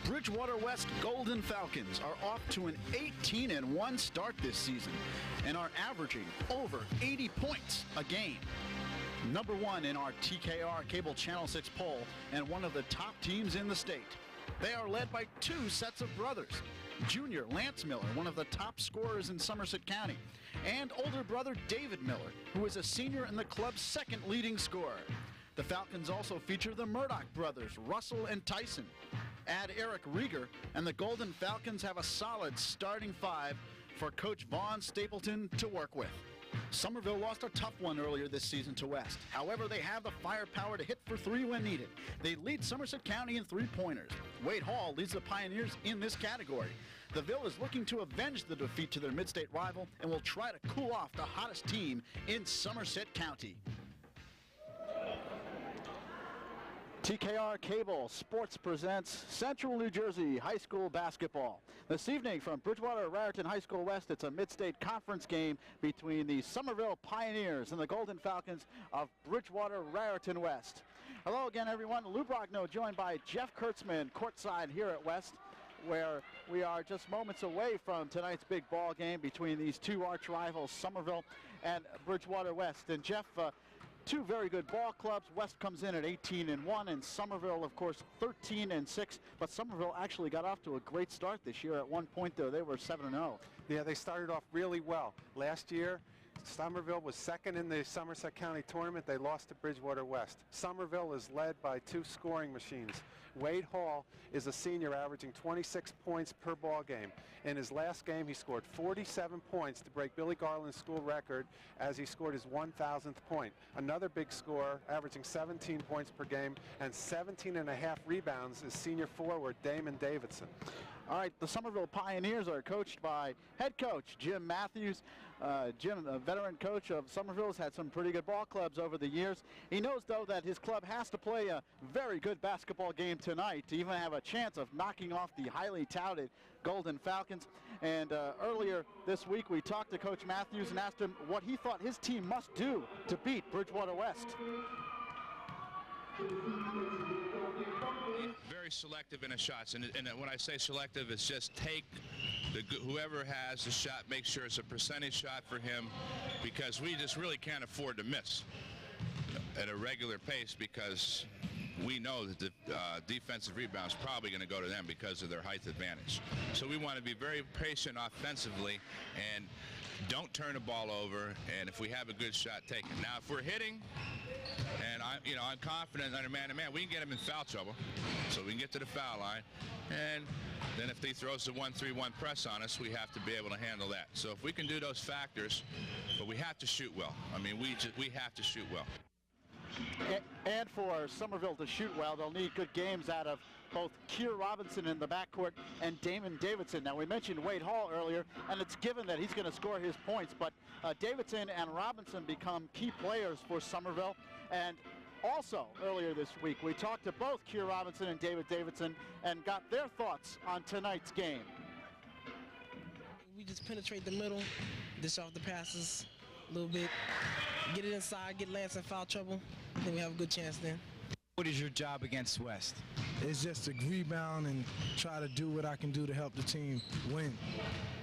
Bridgewater West Golden Falcons are off to an 18-1 start this season and are averaging over 80 points a game. Number 1 in our TKR Cable Channel 6 poll and one of the top teams in the state. They are led by 2 sets of brothers. Junior Lance Miller, one of the top scorers in Somerset County, and older brother David Miller, who is a senior and the club's 2nd leading scorer. The Falcons also feature the Murdoch brothers, Russell and Tyson. Add Eric Rieger, and the Golden Falcons have a solid starting 5 for Coach Vaughn Stapleton to work with. Somerville lost a tough one earlier this season to West. However, they have the firepower to hit for 3 when needed. They lead Somerset County in 3-pointers. Wade Hall leads the Pioneers in this category. The Ville is looking to avenge the defeat to their mid-state rival and will try to cool off the hottest team in Somerset County. TKR Cable Sports presents Central New Jersey High School Basketball. This evening from Bridgewater-Raritan High School West, it's a mid-state conference game between the Somerville Pioneers and the Golden Falcons of Bridgewater-Raritan West. Hello again, everyone. Lou Brogno joined by Jeff Kurtzman courtside here at West, where we are just moments away from tonight's big ball game between these 2 arch rivals, Somerville and Bridgewater West. And Jeff, 2 very good ball clubs. West comes in at 18-1, and Somerville, of course, 13-6. But Somerville actually got off to a great start this year. At one point, though, they were 7-0. Yeah, they started off really well. Last year, Somerville was 2nd in the Somerset County tournament. They lost to Bridgewater West. Somerville is led by 2 scoring machines. Wade Hall is a senior averaging 26 points per ball game. In his last game, he scored 47 points to break Billy Garland's school record as he scored his 1,000th point. Another big scorer, averaging 17 points per game and 17.5 rebounds, is senior forward Damon Davidson. All right, the Somerville Pioneers are coached by head coach Jim Matthews. Jim, a veteran coach of Somerville, has had some pretty good ball clubs over the years. He knows, though, that his club has to play a very good basketball game tonight to even have a chance of knocking off the highly touted Golden Falcons. And earlier this week, we talked to Coach Matthews and asked him what he thought his team must do to beat Bridgewater West. Very selective in his shots, and when I say selective, it's just take whoever has the shot, make sure it's a percentage shot for him, because we just really can't afford to miss at a regular pace, because we know that the defensive rebound is probably going to go to them because of their height advantage. So we want to be very patient offensively and don't turn the ball over, and if we have a good shot, take it. Now, if we're hitting, and I'm confident under man-to-man, we can get him in foul trouble, so we can get to the foul line, and then if he throws the 1-3-1 press on us, we have to be able to handle that. So if we can do those factors, but we have to shoot well. I mean, we have to shoot well. And for Somerville to shoot well, they'll need good games out of both Keir Robinson in the backcourt and Damon Davidson. Now, we mentioned Wade Hall earlier, and it's given that he's going to score his points, but Davidson and Robinson become key players for Somerville. And also, earlier this week, we talked to both Keir Robinson and David Davidson and got their thoughts on tonight's game. We just penetrate the middle, dish off the passes a little bit, get it inside, get Lance in foul trouble, then we have a good chance then. What is your job against West? It's just to rebound and try to do what I can do to help the team win.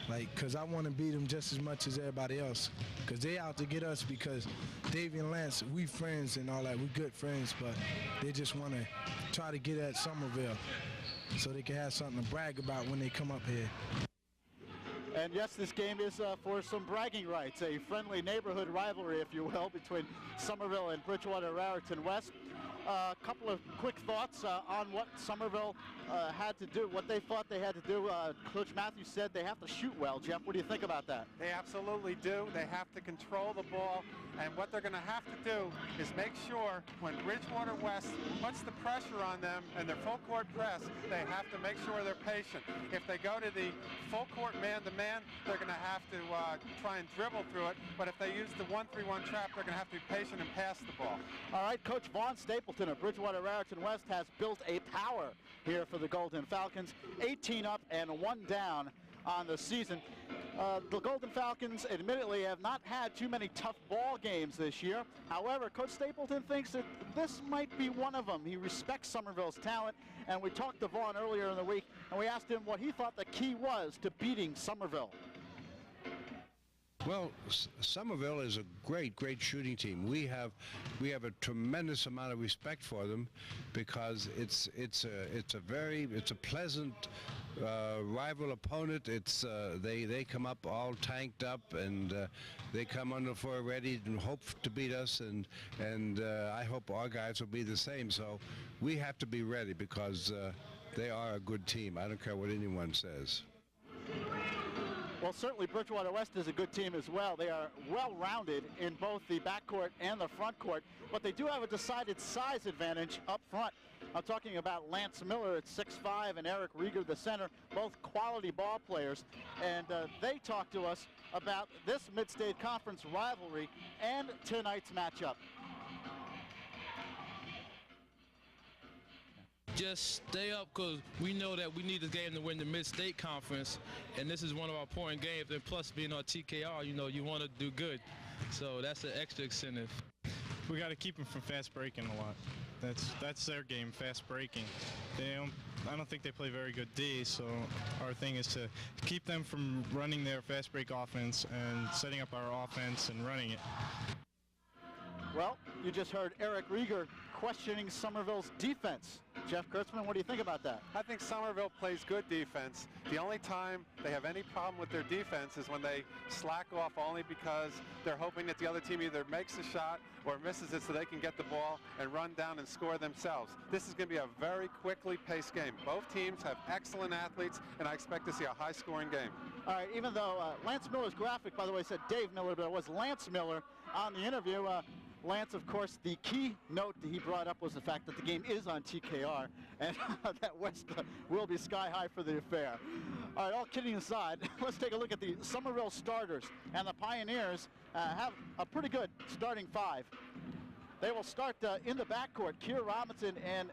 Because I want to beat them just as much as everybody else. Because they out to get us, because Davey and Lance, we friends and all that. We good friends, but they just want to try to get at Somerville so they can have something to brag about when they come up here. And yes, this game is for some bragging rights, a friendly neighborhood rivalry, if you will, between Somerville and Bridgewater-Raritan West. A couple of quick thoughts on what Somerville had to do, what they thought they had to do. Coach Matthews said they have to shoot well. Jeff, what do you think about that? They absolutely do. They have to control the ball, and what they're going to have to do is make sure when Bridgewater West puts the pressure on them and their full court press, they have to make sure they're patient. If they go to the full court man-to-man, they're going to have to try and dribble through it, but if they use the 1-3-1 trap, they're going to have to be patient and pass the ball. All right, Coach Vaughn Stapleton of Bridgewater-Raritan West has built a power here for the Golden Falcons, 18 up and 1 down on the season. The Golden Falcons admittedly have not had too many tough ball games this year. However, Coach Stapleton thinks that this might be one of them. He respects Somerville's talent, and we talked to Vaughn earlier in the week, and we asked him what he thought the key was to beating Somerville. Well, Somerville is a great shooting team. We have a tremendous amount of respect for them because it's a pleasant rival opponent. They come up all tanked up, and they come on the floor ready and hope to beat us, and I hope our guys will be the same. So we have to be ready because they are a good team. I don't care what anyone says. Well, certainly Bridgewater West is a good team as well. They are well-rounded in both the backcourt and the front court, but they do have a decided size advantage up front. I'm talking about Lance Miller at 6'5" and Eric Rieger, the center, both quality ball players. And they talked to us about this Mid-State Conference rivalry and tonight's matchup. Just stay up because we know that we need this game to win the Mid-State Conference, and this is one of our important games. And plus, being on TKR, you know, you want to do good. So that's an extra incentive. We got to keep them from fast breaking a lot. That's their game, fast breaking. I don't think they play very good D, so our thing is to keep them from running their fast break offense and setting up our offense and running it. Well, you just heard Eric Rieger questioning Somerville's defense. Jeff Kurtzman, what do you think about that? I think Somerville plays good defense. The only time they have any problem with their defense is when they slack off only because they're hoping that the other team either makes a shot or misses it so they can get the ball and run down and score themselves. This is going to be a very quickly paced game. Both teams have excellent athletes, and I expect to see a high-scoring game. All right, even though Lance Miller's graphic, by the way, said Dave Miller, but it was Lance Miller on the interview. Lance, of course, the key note that he brought up was the fact that the game is on TKR and that West will be sky high for the affair. All right, all kidding aside, let's take a look at the Somerville Starters. And the Pioneers have a pretty good starting five. They will start in the backcourt, Keir Robinson and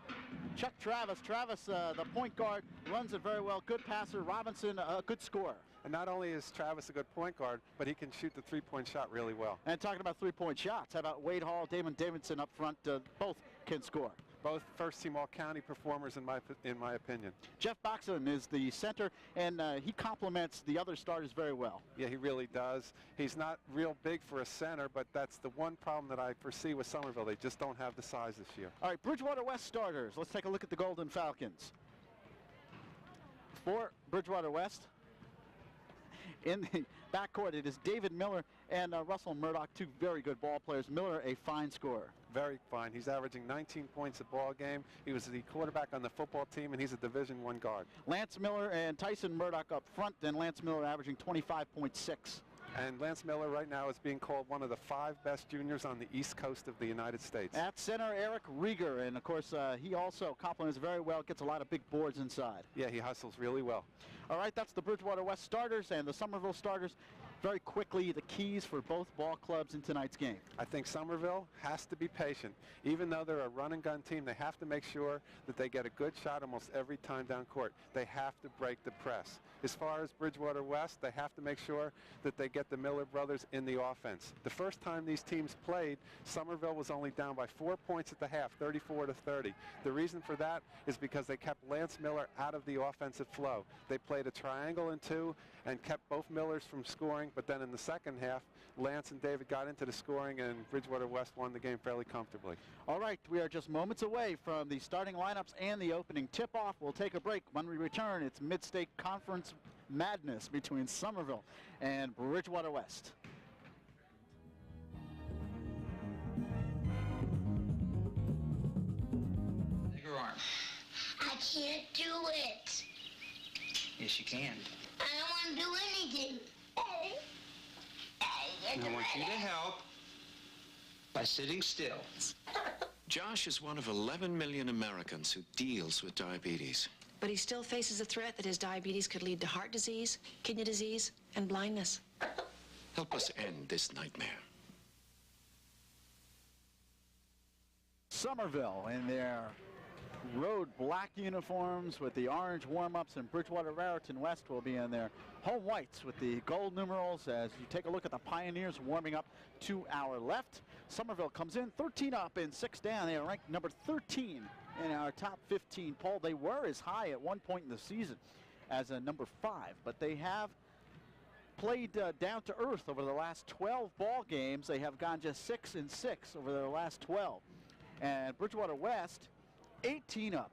Chuck Travis. Travis, the point guard, runs it very well. Good passer. Robinson, a good scorer. And not only is Travis a good point guard, but he can shoot the three-point shot really well. And talking about three-point shots, how about Wade Hall, Damon Davidson up front? Both can score. Both first-team all-county performers in my opinion. Jeff Boxon is the center, and he complements the other starters very well. Yeah, he really does. He's not real big for a center, but that's the one problem that I foresee with Somerville. They just don't have the size this year. All right, Bridgewater West starters. Let's take a look at the Golden Falcons. For Bridgewater West, in the backcourt, it is David Miller and Russell Murdoch, two very good ball players. Miller, a fine scorer. Very fine. He's averaging 19 points a ball game. He was the quarterback on the football team, and he's a Division I guard. Lance Miller and Tyson Murdoch up front, and Lance Miller averaging 25.6. And Lance Miller right now is being called one of the 5 best juniors on the East Coast of the United States. At center, Eric Rieger, and of course he also complements very well, gets a lot of big boards inside. Yeah, he hustles really well. All right, that's the Bridgewater West starters and the Somerville starters. Very quickly, the keys for both ball clubs in tonight's game. I think Somerville has to be patient. Even though they're a run-and-gun team, they have to make sure that they get a good shot almost every time down court. They have to break the press. As far as Bridgewater West, they have to make sure that they get the Miller brothers in the offense. The first time these teams played, Somerville was only down by 4 points at the half, 34-30. The reason for that is because they kept Lance Miller out of the offensive flow. They played a triangle and 2 and kept both Millers from scoring, but then in the second half, Lance and David got into the scoring, and Bridgewater West won the game fairly comfortably. All right, we are just moments away from the starting lineups and the opening tip-off. We'll take a break. When we return, it's Mid-State Conference madness between Somerville and Bridgewater West. Your arm. I can't do it. Yes, you can. I don't want to do anything. I want you to help by sitting still. Josh is one of 11 million Americans who deals with diabetes. But he still faces a threat that his diabetes could lead to heart disease, kidney disease, and blindness. Help us end this nightmare. Somerville in their road black uniforms with the orange warm-ups, and Bridgewater-Raritan West will be in their home whites with the gold numerals as you take a look at the Pioneers warming up to our left. Somerville comes in 13 up and 6 down. They are ranked number 13 in our top 15 poll. They were as high at one point in the season as a number 5, but they have played down to earth over the last 12 ball games. They have gone just 6 and 6 over their last 12. And Bridgewater West 18 up,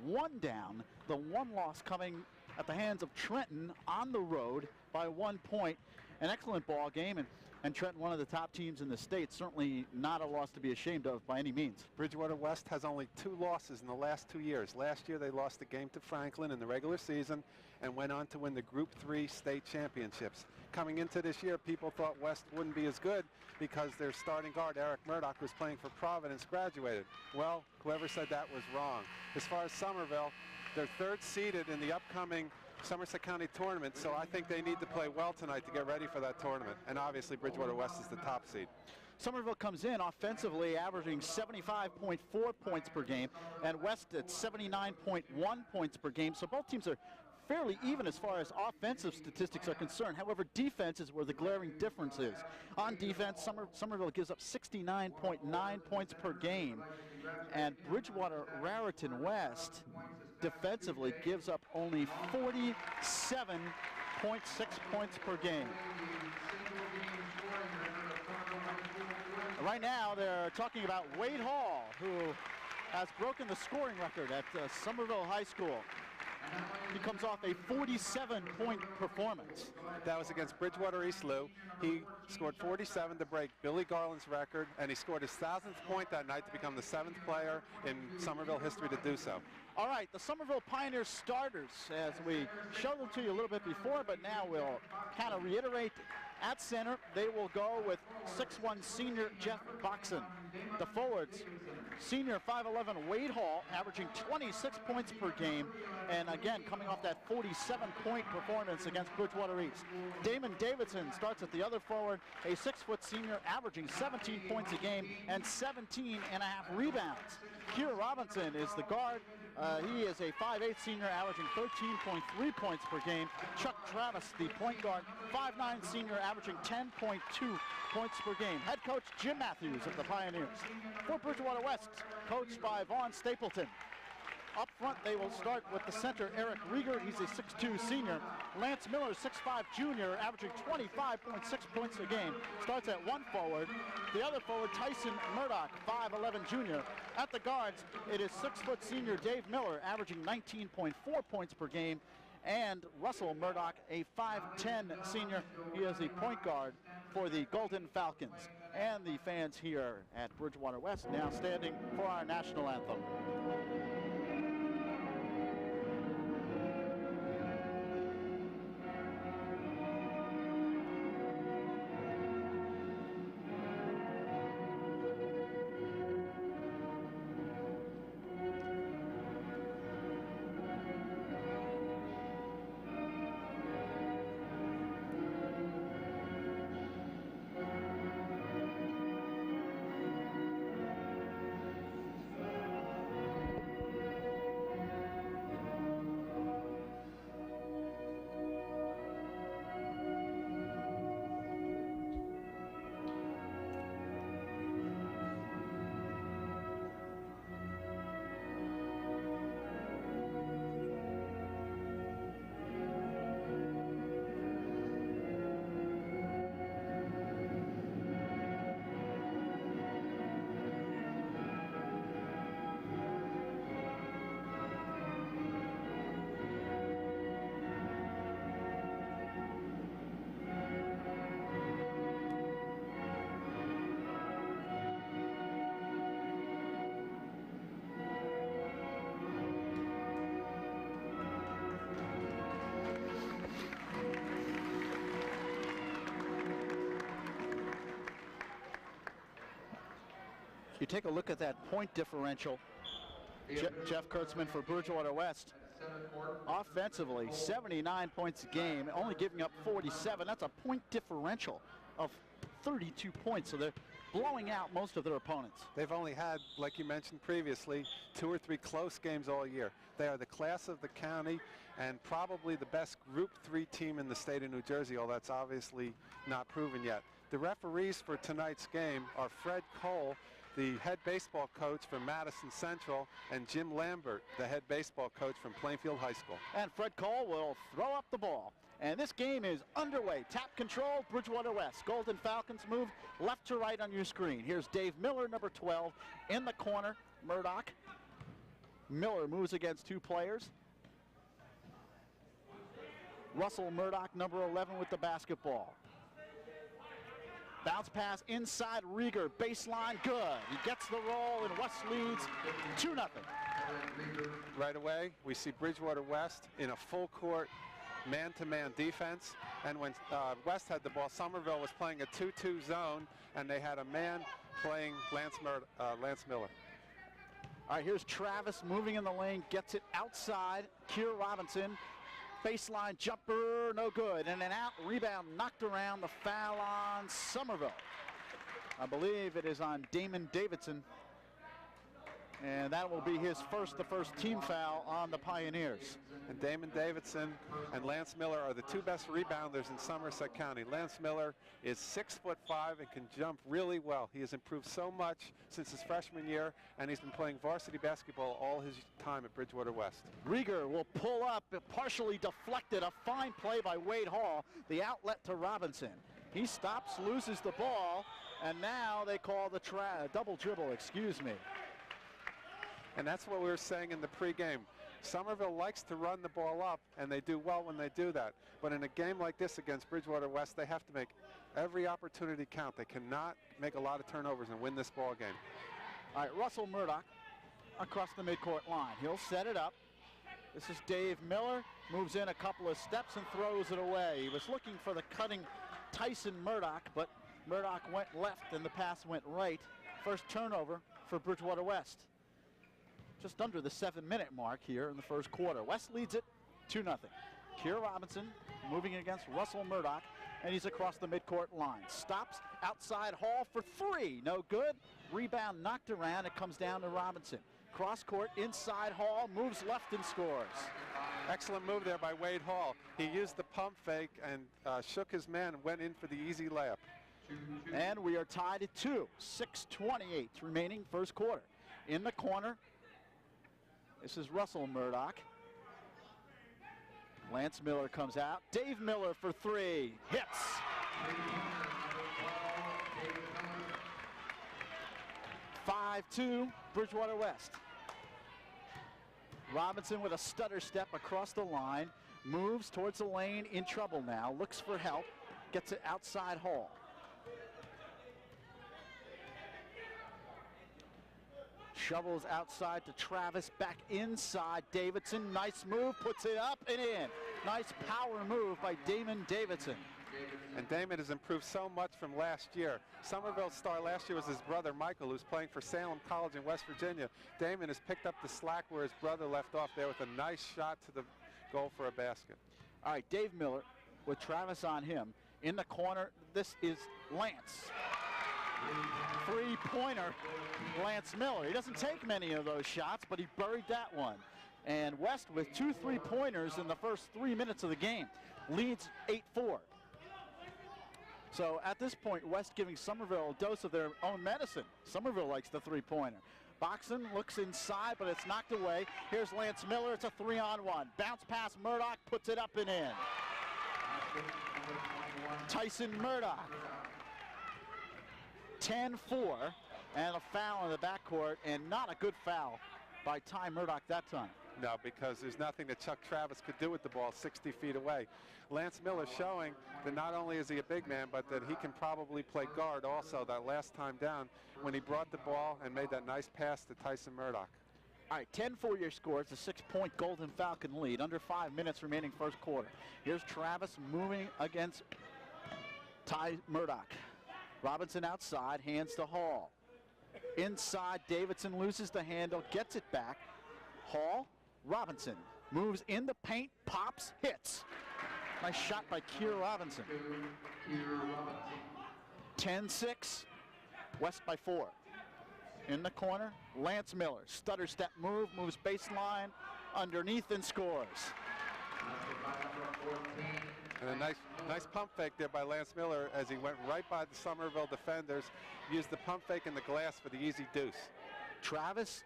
1 down, the 1 loss coming at the hands of Trenton on the road by 1 point. An excellent ball game, and Trenton, one of the top teams in the state, certainly not a loss to be ashamed of by any means. Bridgewater West has only 2 losses in the last 2 years. Last year they lost the game to Franklin in the regular season and went on to win the Group 3 state championships. Coming into this year, people thought West wouldn't be as good because their starting guard, Eric Murdoch, was playing for Providence, graduated. Well, whoever said that was wrong. As far as Somerville, they're 3rd seeded in the upcoming Somerset County tournament, so I think they need to play well tonight to get ready for that tournament. And obviously Bridgewater West is the top seed. Somerville comes in offensively averaging 75.4 points per game, and West at 79.1 points per game. So both teams are fairly even as far as offensive statistics are concerned. However, defense is where the glaring difference is. On defense, Somerville gives up 69.9 points per game, and Bridgewater-Raritan West defensively gives up only 47.6 points per game. Right now, they're talking about Wade Hall, who has broken the scoring record at Somerville High School. He comes off a 47-point performance. That was against Bridgewater East Lou. He scored 47 to break Billy Garland's record, and he scored his 1,000th point that night to become the 7th player in Somerville history to do so. All right, the Somerville Pioneers starters, as we showed them to you a little bit before, but now we'll kind of reiterate. At center, they will go with 6'1" senior Jeff Boxon. The forwards, senior 5'11" Wade Hall, averaging 26 points per game, and again, coming off that 47-point performance against Bridgewater East. Damon Davidson starts at the other forward, a 6-foot senior, averaging 17 points a game and 17.5 rebounds. Keir Robinson is the guard. He is a 5'8" senior, averaging 13.3 points per game. Chuck Travis, the point guard, 5'9" senior, averaging 10.2 points per game. Head coach Jim Matthews of the Pioneers. For Bridgewater West, coached by Vaughn Stapleton. Up front, they will start with the center, Eric Rieger. He's a 6'2" senior. Lance Miller, 6'5" junior, averaging 25.6 points a game. Starts at 1 forward. The other forward, Tyson Murdoch, 5'11" junior. At the guards, it is 6-foot senior Dave Miller, averaging 19.4 points per game. And Russell Murdoch, a 5'10" senior. He is the point guard for the Golden Falcons. And the fans here at Bridgewater West now standing for our national anthem. You take a look at that point differential. Jeff Kurtzman for Bridgewater West. Offensively, 79 points a game, only giving up 47. That's a point differential of 32 points. So blowing out most of their opponents. They've only had, like you mentioned previously, 2 or 3 close games all year. They are the class of the county and probably the best Group 3 team in the state of New Jersey, although that's obviously not proven yet. The referees for tonight's game are Fred Cole, the head baseball coach from Madison Central, and Jim Lambert, the head baseball coach from Plainfield High School. And Fred Cole will throw up the ball. And this game is underway. Tap control, Bridgewater West. Golden Falcons move left to right on your screen. Here's Dave Miller, number 12, in the corner. Murdoch. Miller moves against 2 players. Russell Murdoch, number 11, with the basketball. Bounce pass inside Rieger, baseline, good. He gets the roll, and West leads 2-0. Right away, we see Bridgewater West in a full court man-to-man defense, and when West had the ball, Somerville was playing a 2-2 zone, and they had a man playing Lance Miller. All right, here's Travis moving in the lane, gets it outside. Keir Robinson, baseline jumper, no good. And an out rebound knocked around, the foul on Somerville. I believe it is on Damon Davidson. And that will be his the first team foul on the Pioneers. And Damon Davidson and Lance Miller are the 2 best rebounders in Somerset County. Lance Miller is 6'5" and can jump really well. He has improved so much since his freshman year, and he's been playing varsity basketball all his time at Bridgewater West. Rieger will pull up, partially deflected. A fine play by Wade Hall. The outlet to Robinson. He stops, loses the ball, and now they call the double dribble, excuse me. And that's what we were saying in the pregame. Somerville likes to run the ball up, and they do well when they do that. But in a game like this against Bridgewater West, they have to make every opportunity count. They cannot make a lot of turnovers and win this ball game. All right, Russell Murdoch across the midcourt line. He'll set it up. This is Dave Miller. Moves in a couple of steps and throws it away. He was looking for the cutting Tyson Murdoch, but Murdoch went left and the pass went right. First turnover for Bridgewater West. Just under the 7-minute mark here in the first quarter. West leads it 2-0. Keir Robinson moving against Russell Murdoch, and he's across the midcourt line. Stops outside Hall for 3. No good. Rebound knocked around. It comes down to Robinson. Cross court inside Hall, moves left and scores. Excellent move there by Wade Hall. He used the pump fake and shook his man and went in for the easy layup. And we are tied at 2. 6:28 remaining first quarter. In the corner, this is Russell Murdoch. Lance Miller comes out. Dave Miller for 3. Hits. (5-2) Bridgewater West. Robinson with a stutter step across the line. Moves towards the lane, in trouble now. Looks for help. Gets it outside Hall. Shovels outside to Travis, back inside Davidson. Nice move, puts it up and in. Nice power move by Damon Davidson. And Damon has improved so much from last year. Somerville's star last year was his brother Michael, who's playing for Salem College in West Virginia. Damon has picked up the slack where his brother left off there with a nice shot to the goal for a basket. All right, Dave Miller with Travis on him. In the corner, this is Lance. 3-pointer, Lance Miller. He doesn't take many of those shots, but he buried that one. And West with 2 3-pointers in the first 3 minutes of the game. Leads 8-4. So at this point, West giving Somerville a dose of their own medicine. Somerville likes the 3-pointer. Boxon looks inside, but it's knocked away. Here's Lance Miller. It's a 3-on-1. Bounce pass, Murdoch puts it up and in. Tyson Murdoch. 10-4, and a foul in the backcourt, and not a good foul by Ty Murdoch that time. No, because there's nothing that Chuck Travis could do with the ball 60 feet away. Lance Miller showing that not only is he a big man, but that he can probably play guard also. That last time down when he brought the ball and made that nice pass to Tyson Murdoch. All right, 10-4 your score. It's a 6-point Golden Falcon lead. Under 5 minutes remaining first quarter. Here's Travis moving against Ty Murdoch. Robinson outside, hands to Hall. Inside, Davidson loses the handle, gets it back. Hall, Robinson moves in the paint, pops, hits. Nice shot by Keir Robinson. 10-6, West by 4. In the corner, Lance Miller. Stutter step move, moves baseline, underneath and scores. And a nice pump fake there by Lance Miller as he went right by the Somerville defenders, used the pump fake in the glass for the easy deuce. Travis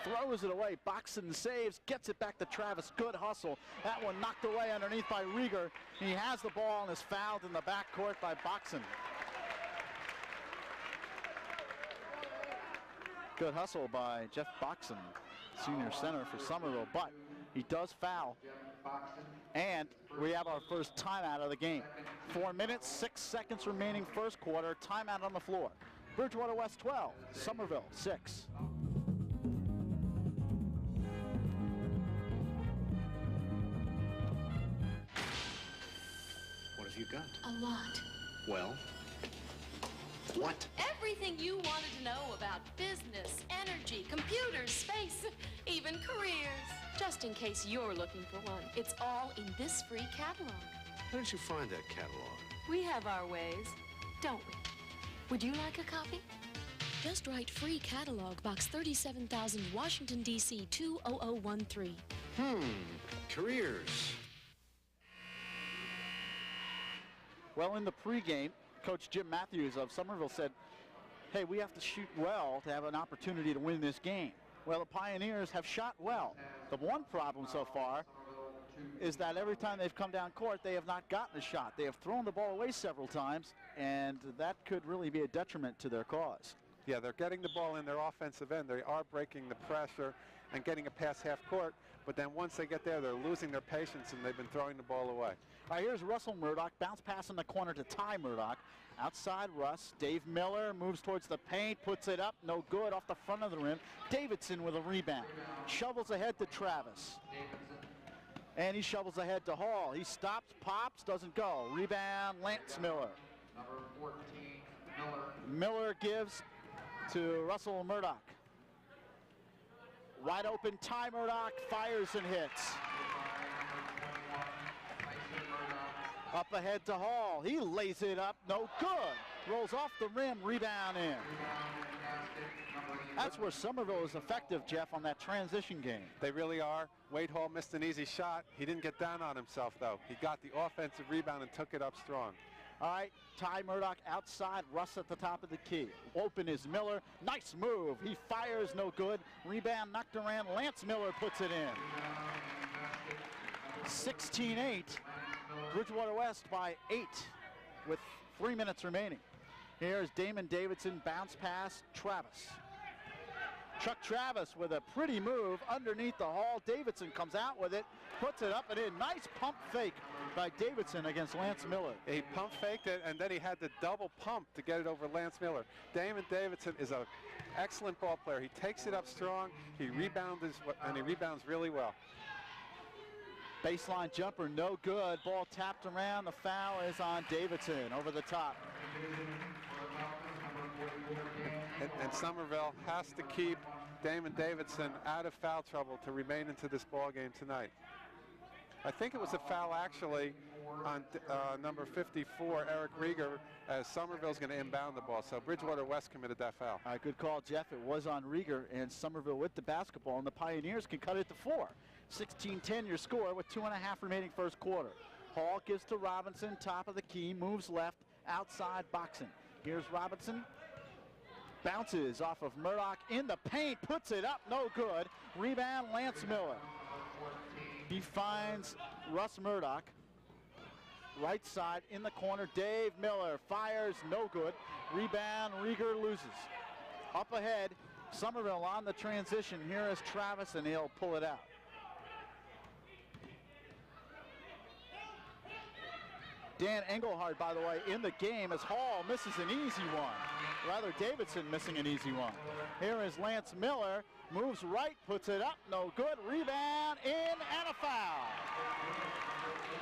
throws it away. Boxen saves, gets it back to Travis. Good hustle. That one knocked away underneath by Rieger. He has the ball and is fouled in the backcourt by Boxen. Good hustle by Jeff Boxen, senior center for Somerville, but he does foul. And we have our first timeout of the game. 4 minutes, 6 seconds remaining first quarter. Timeout on the floor. Bridgewater West 12, Somerville 6. What have you got? A lot. Well, what? Everything you wanted to know about business, energy, computers, space, even careers. Just in case you're looking for one, it's all in this free catalog. How did you find that catalog? We have our ways, don't we? Would you like a copy? Just write free catalog, box 37,000, Washington, D.C. 20013. Careers. Well, in the pregame, Coach Jim Matthews of Somerville said, hey, we have to shoot well to have an opportunity to win this game. Well, the Pioneers have shot well. The one problem so far is that every time they've come down court, they have not gotten a shot. They have thrown the ball away several times, and that could really be a detriment to their cause. Yeah, they're getting the ball in their offensive end. They are breaking the pressure and getting it past half court, but then once they get there, they're losing their patience, and they've been throwing the ball away. All right, here's Russell Murdoch. Bounce pass in the corner to Ty Murdoch. Outside Russ. Dave Miller moves towards the paint, puts it up, no good, off the front of the rim. Davidson with a rebound. Shovels ahead to Travis. And he shovels ahead to Hall. He stops, pops, doesn't go. Rebound, Lance Miller. Number 14, Miller gives to Russell Murdoch. Wide open, Ty Murdoch fires and hits. Up ahead to Hall. He lays it up, no good. Rolls off the rim, rebound in. That's where Somerville is effective, Jeff, on that transition game. They really are. Wade Hall missed an easy shot. He didn't get down on himself, though. He got the offensive rebound and took it up strong. All right, Ty Murdoch outside, Russ at the top of the key. Open is Miller, nice move. He fires, no good. Rebound knocked around, Lance Miller puts it in. 16-8, Bridgewater West by 8 with 3 minutes remaining. Here's Damon Davidson, bounce pass, Travis. Chuck Travis with a pretty move underneath the Hall. Davidson comes out with it, puts it up and in. Nice pump fake by Davidson against Lance Miller. He pump faked it, and then he had the double pump to get it over Lance Miller. Damon Davidson is an excellent ball player. He takes it up strong, he rebounds, and he rebounds really well. Baseline jumper, no good. Ball tapped around. The foul is on Davidson over the top. And Somerville has to keep Damon Davidson out of foul trouble to remain into this ball game tonight. I think it was a foul actually on number 54, Eric Rieger, as Somerville's going to inbound the ball. So Bridgewater West committed that foul. All right, good call, Jeff. It was on Rieger, and Somerville with the basketball, and the Pioneers can cut it to 4. 16-10 your score with 2.5 remaining first quarter. Hall gives to Robinson, top of the key, moves left, outside boxing. Here's Robinson. Bounces off of Murdoch in the paint, puts it up, no good. Rebound, Lance Miller. He finds Russ Murdoch. Right side in the corner, Dave Miller fires, no good. Rebound, Rieger loses. Up ahead, Somerville on the transition. Here is Travis, and he'll pull it out. Dan Engelhardt, by the way, in the game as Hall misses an easy one. Rather, Davidson missing an easy one. Here is Lance Miller, moves right, puts it up, no good. Rebound in and a foul.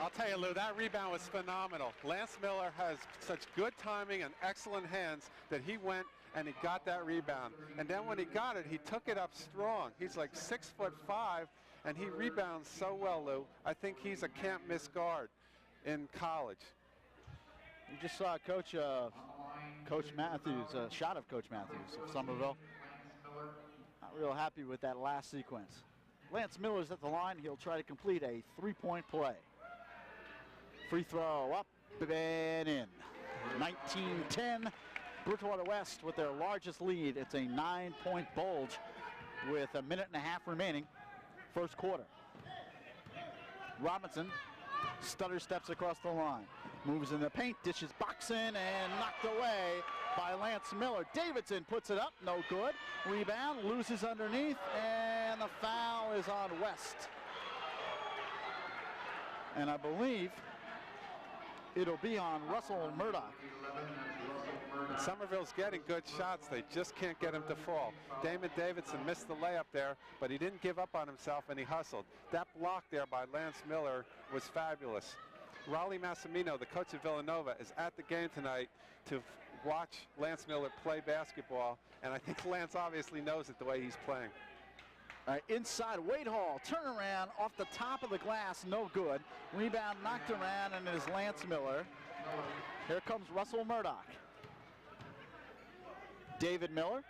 I'll tell you, Lou, that rebound was phenomenal. Lance Miller has such good timing and excellent hands that he went and he got that rebound. And then when he got it, he took it up strong. He's like 6'5", and he rebounds so well, Lou. I think he's a can't-miss guard in college. You just saw Coach Coach Matthews, shot of Coach Matthews of Somerville. Not real happy with that last sequence. Lance Miller's at the line. He'll try to complete a 3-point play. Free throw up and in. 19-10. Bridgewater West with their largest lead. It's a 9-point bulge with a minute and a half remaining. First quarter. Robinson stutter steps across the line. Moves in the paint, dishes box in, and knocked away by Lance Miller. Davidson puts it up, no good. Rebound, loses underneath, and the foul is on West. And I believe it'll be on Russell Murdoch. Somerville's getting good shots. They just can't get him to fall. Damon Davidson missed the layup there, but he didn't give up on himself, and he hustled. That block there by Lance Miller was fabulous. Rowley Massimino, the coach of Villanova, is at the game tonight to watch Lance Miller play basketball, and I think Lance obviously knows it the way he's playing. All right, inside, Wade Hall, turnaround off the top of the glass, no good. Rebound knocked around, and it is Lance Miller. Here comes Russell Murdoch. David Miller,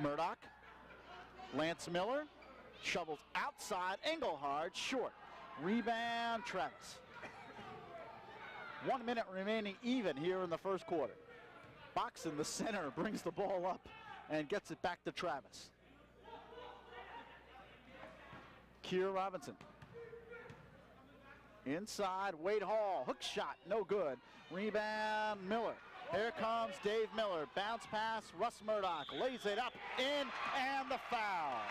Murdoch, Lance Miller, shovels outside, Engelhard, short. Rebound, Travis. 1 minute remaining even here in the first quarter. Box in the center brings the ball up and gets it back to Travis. Keir Robinson. Inside, Wade Hall, hook shot, no good. Rebound, Miller. Here comes Dave Miller. Bounce pass, Russ Murdoch lays it up, in, and the foul.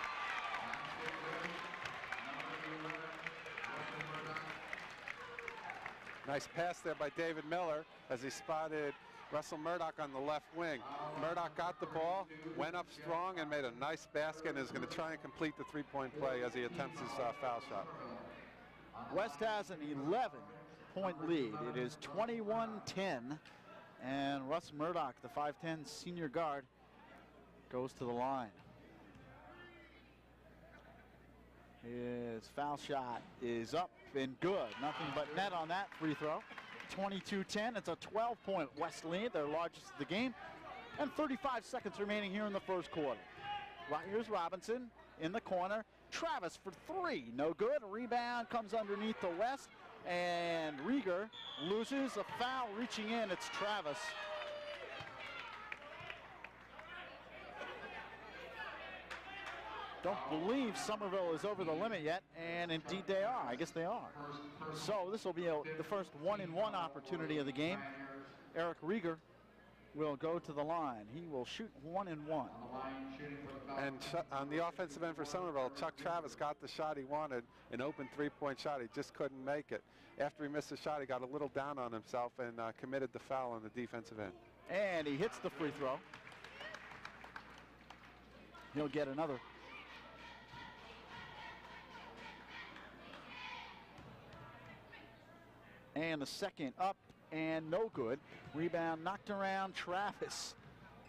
Nice pass there by David Miller as he spotted Russell Murdoch on the left wing. Murdoch got the ball, went up strong, and made a nice basket, and is going to try and complete the three-point play as he attempts his foul shot. West has an 11-point lead. It is 21-10. And Russ Murdoch, the 5'10 senior guard, goes to the line. His foul shot is up and good. Nothing but net on that free throw. 22-10. It's a 12-point West lead, their largest of the game. And 35 seconds remaining here in the first quarter. Right, here's Robinson in the corner. Travis for three. No good. Rebound comes underneath the West. And Rieger loses a foul reaching in. It's Travis. Don't believe Somerville is over the limit yet, and indeed they are. I guess they are. So this will be the first 1-and-1 opportunity of the game. Eric Rieger will go to the line. He will shoot 1-and-1. And on the offensive end for Somerville, Chuck Travis got the shot he wanted, an open three-point shot. He just couldn't make it. After he missed the shot, he got a little down on himself and committed the foul on the defensive end. And he hits the free throw. He'll get another. And the second up and no good. Rebound knocked around. Travis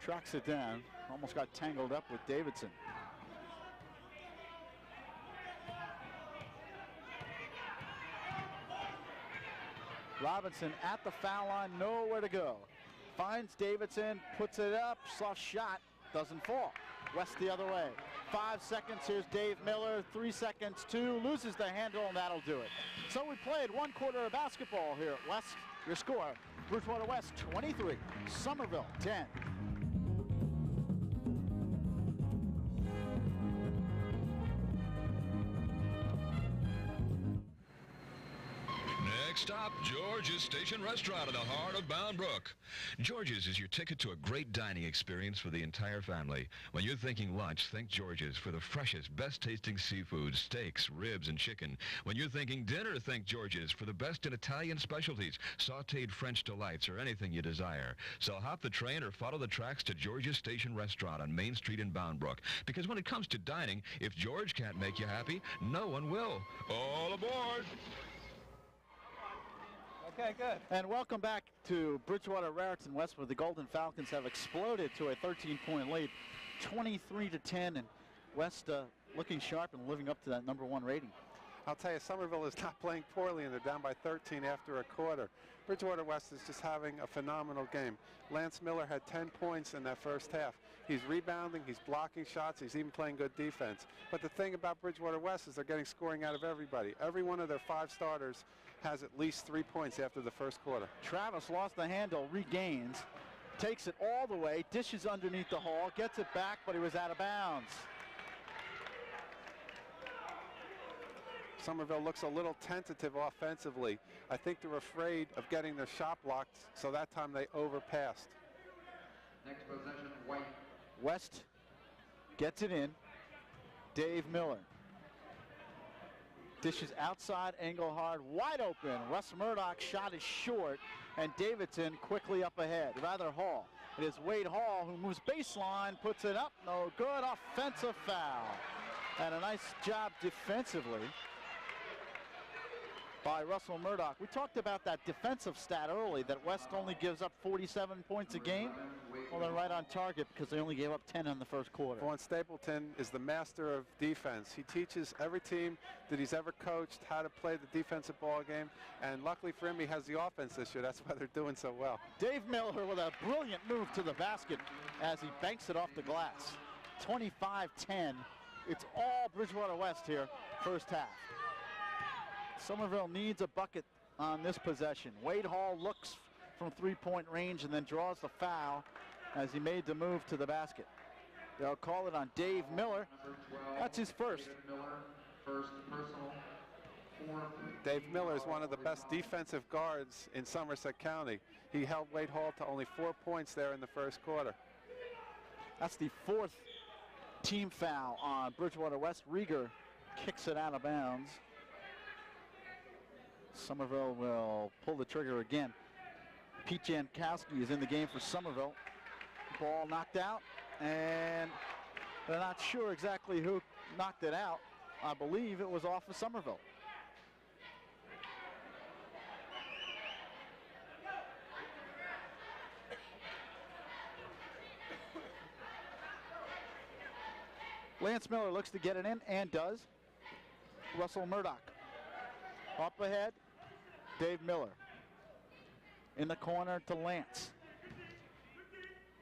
tracks it down. Almost got tangled up with Davidson. Robinson at the foul line, nowhere to go. Finds Davidson, puts it up, soft shot, doesn't fall. West the other way. 5 seconds, here's Dave Miller, 3 seconds, 2, loses the handle, and that'll do it. So we played 1 quarter of basketball here at West. Your score, Bridgewater West 23, Somerville 10. Next stop, George's Station Restaurant in the heart of Bound Brook. George's is your ticket to a great dining experience for the entire family. When you're thinking lunch, think George's for the freshest, best-tasting seafood, steaks, ribs, and chicken. When you're thinking dinner, think George's for the best in Italian specialties, sautéed French delights, or anything you desire. So hop the train or follow the tracks to George's Station Restaurant on Main Street in Bound Brook. Because when it comes to dining, if George can't make you happy, no one will. All aboard! Okay, good. And welcome back to Bridgewater-Raritan West, where the Golden Falcons have exploded to a 13-point lead, 23-10, and West looking sharp and living up to that #1 rating. I'll tell you, Somerville is not playing poorly, and they're down by 13 after a quarter. Bridgewater West is just having a phenomenal game. Lance Miller had 10 points in that first half. He's rebounding, he's blocking shots, he's even playing good defense. But the thing about Bridgewater West is they're getting scoring out of everybody. Every one of their 5 starters has at least 3 points after the first quarter. Travis lost the handle, regains, takes it all the way, dishes underneath the hall, gets it back, but he was out of bounds. Somerville looks a little tentative offensively. I think they're afraid of getting their shot blocked, so that time they overpassed. Next possession, White. West gets it in. Dave Miller. Dishes outside, Engelhard wide open. Russ Murdoch's shot is short, and Davidson quickly up ahead. Rather Hall. It is Wade Hall who moves baseline, puts it up. No good. Offensive foul. And a nice job defensively by Russell Murdoch. We talked about that defensive stat early, that West only gives up 47 points a game. Well, they're right on target because they only gave up 10 in the first quarter. Vaughn Stapleton is the master of defense. He teaches every team that he's ever coached how to play the defensive ball game, and luckily for him, he has the offense this year. That's why they're doing so well. Dave Miller with a brilliant move to the basket as he banks it off the glass. 25-10. It's all Bridgewater West here, first half. Somerville needs a bucket on this possession. Wade Hall looks from three-point range and then draws the foul as he made the move to the basket. They'll call it on Dave Miller. That's his first. Dave Miller is one of the best defensive guards in Somerset County. He held Wade Hall to only 4 points there in the first quarter. That's the 4th team foul on Bridgewater West. Rieger kicks it out of bounds. Somerville will pull the trigger again. Pete Jankowski is in the game for Somerville. Ball knocked out, and they're not sure exactly who knocked it out. I believe it was off of Somerville. Lance Miller looks to get it in and does. Russell Murdoch up ahead. Dave Miller in the corner to Lance.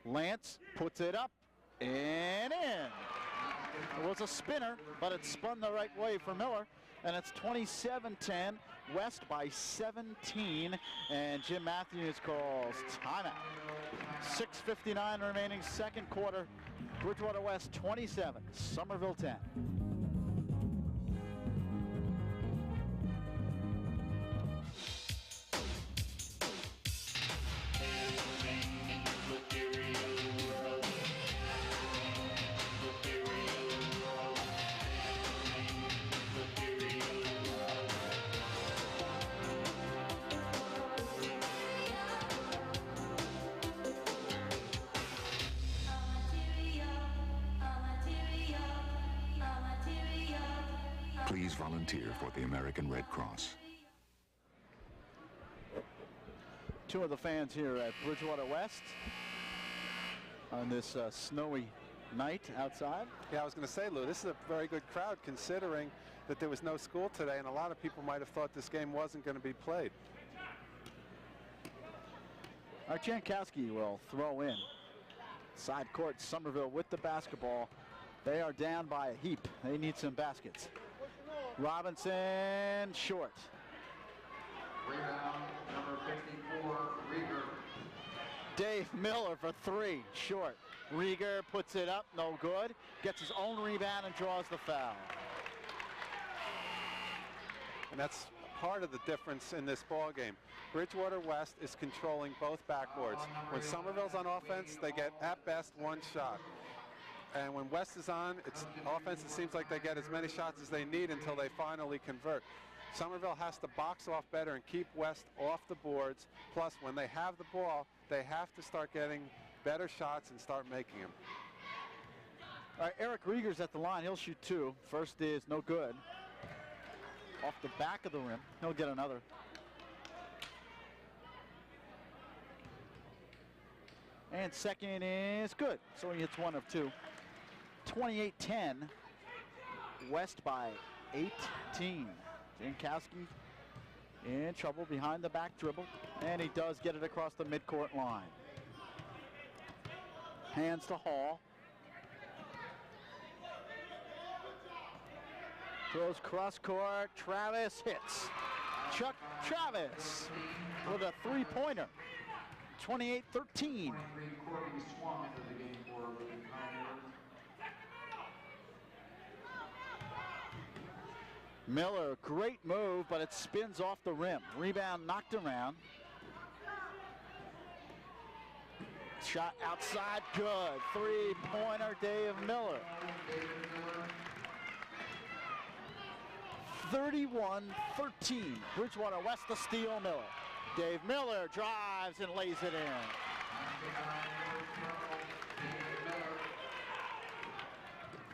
Lance puts it up and in. It was a spinner, but it spun the right way for Miller, and it's 27-10, West by 17, and Jim Matthews calls timeout. 6:59 remaining, second quarter. Bridgewater West 27, Somerville 10. Please volunteer for the American Red Cross. Two of the fans here at Bridgewater West on this snowy night outside. Yeah, I was going to say, Lou, this is a very good crowd considering that there was no school today, and a lot of people might have thought this game wasn't going to be played. Jankowski will throw in. Side court, Somerville with the basketball. They are down by a heap. They need some baskets. Robinson short. Rebound, number 54, Rieger. Dave Miller for three, short. Rieger puts it up, no good. Gets his own rebound and draws the foul. And that's part of the difference in this ball game. Bridgewater West is controlling both backboards. When Somerville's on offense, they get at best one shot. And when West is on, it's offense, it seems like they get as many shots as they need until they finally convert. Somerville has to box off better and keep West off the boards. Plus, when they have the ball, they have to start getting better shots and start making them. All right, Eric Rieger's at the line. He'll shoot two. First is no good. Off the back of the rim. He'll get another. And second is good. So he hits one of two. 28-10. West by 18. Jankowski in trouble behind the back dribble, and he does get it across the midcourt line. Hands to Hall. Throws cross court. Travis hits. Chuck Travis with a three-pointer. 28-13. Miller, great move, but it spins off the rim. Rebound knocked around. Shot outside, good. Three-pointer, Dave Miller. 31-13. Bridgewater West to steal Miller. Dave Miller drives and lays it in.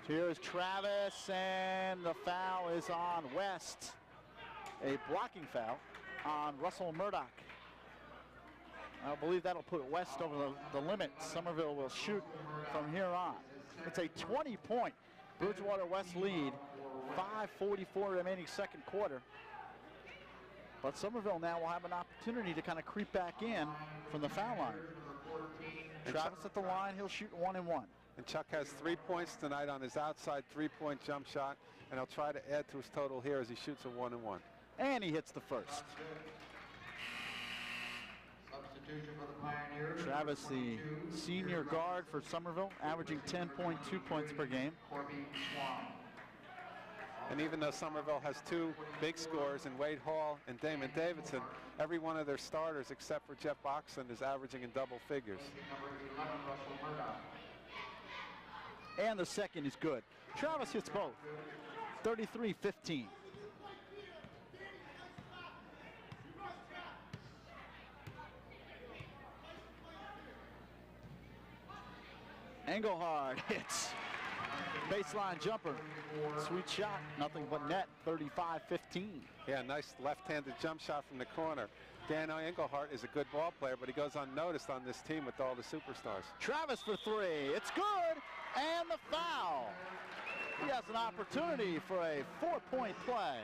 Here's Travis, and the foul is on West. A blocking foul on Russell Murdoch. I believe that'll put West over the limit. Somerville will shoot from here on. It's a 20-point Bridgewater West lead. 5:44 remaining second quarter. But Somerville now will have an opportunity to kind of creep back in from the foul line. Travis at the line, he'll shoot 1 and 1. And Chuck has 3 points tonight on his outside three-point jump shot, and he'll try to add to his total here as he shoots a 1 and 1. And he hits the first. Substitution for the Pioneers. Travis, the senior guard for Somerville, averaging 10.2 points per game. And even though Somerville has two big scorers in Wade Hall and Damon Davidson, every one of their starters except for Jeff Boxon is averaging in double figures. And the second is good. Travis hits both. 33-15. Engelhard hits. Baseline jumper. Sweet shot. Nothing but net. 35-15. Yeah, nice left-handed jump shot from the corner. Dan Engelhart is a good ball player, but he goes unnoticed on this team with all the superstars. Travis for three. It's good. And the foul. He has an opportunity for a 4-point play.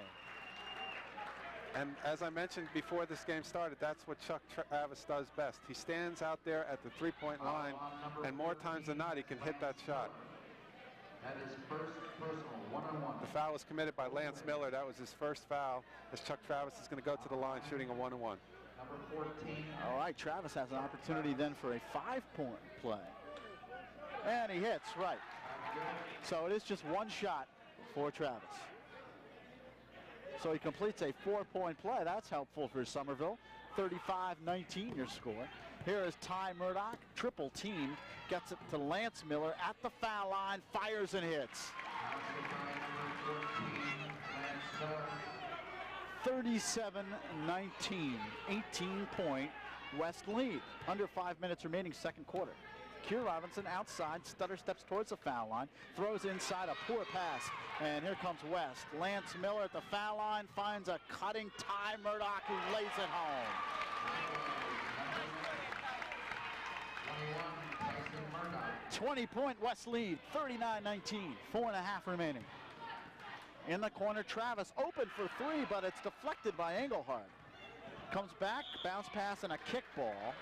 And as I mentioned before this game started, that's what Chuck Travis does best. He stands out there at the three-point line, and more times than not, he can hit that shot. That is first personal, 1-on-1. The foul was committed by Lance Miller. That was his first foul, as Chuck Travis is going to go to the line shooting a 1-on-1. Number 14. All right, Travis has an opportunity then for a 5-point play. And he hits, right. So it is just one shot for Travis. So he completes a 4-point play. That's helpful for Somerville. 35-19 your score. Here is Ty Murdoch, triple teamed, gets it to Lance Miller at the foul line, fires and hits. 37-19, 18-point West lead. Under 5 minutes remaining second quarter. Keir Robinson outside, stutter steps towards the foul line, throws inside a poor pass, and here comes West. Lance Miller at the foul line finds a cutting Ty Murdoch who lays it home. 20-point West lead, 39-19, 4.5 remaining. In the corner, Travis open for three, but it's deflected by Engelhard. Comes back, bounce pass, and a kick ball.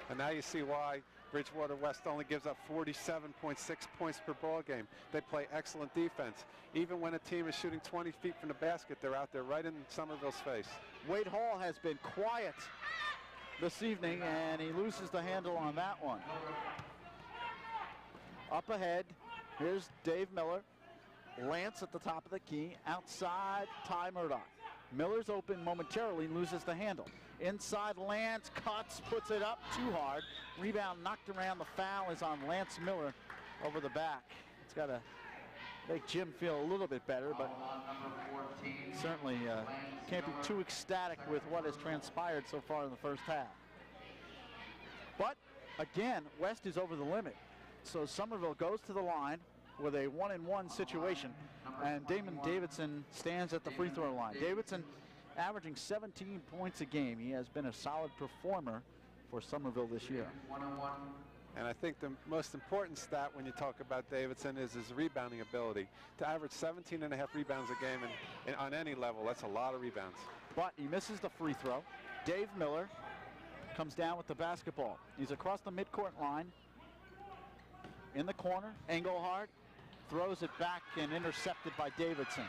And now you see why Bridgewater West only gives up 47.6 points per ball game. They play excellent defense. Even when a team is shooting 20 feet from the basket, they're out there right in Somerville's face. Wade Hall has been quiet this evening, and he loses the handle on that one. Up ahead, here's Dave Miller. Lance at the top of the key. Outside, Ty Murdoch. Miller's open momentarily, loses the handle. Inside, Lance cuts, puts it up too hard. Rebound knocked around. The foul is on Lance Miller over the back. It's got to make Jim feel a little bit better, but certainly can't be too ecstatic with what has transpired so far in the first half. But again, West is over the limit. So Somerville goes to the line with a 1-and-1 situation, and Damon Davidson stands at the free throw line. Davidson averaging 17 points a game. He has been a solid performer for Somerville this year. And I think the most important stat when you talk about Davidson is his rebounding ability. To average 17.5 rebounds a game and on any level, that's a lot of rebounds. But he misses the free throw. Dave Miller comes down with the basketball. He's across the midcourt line. In the corner, Engelhard throws it back and intercepted by Davidson.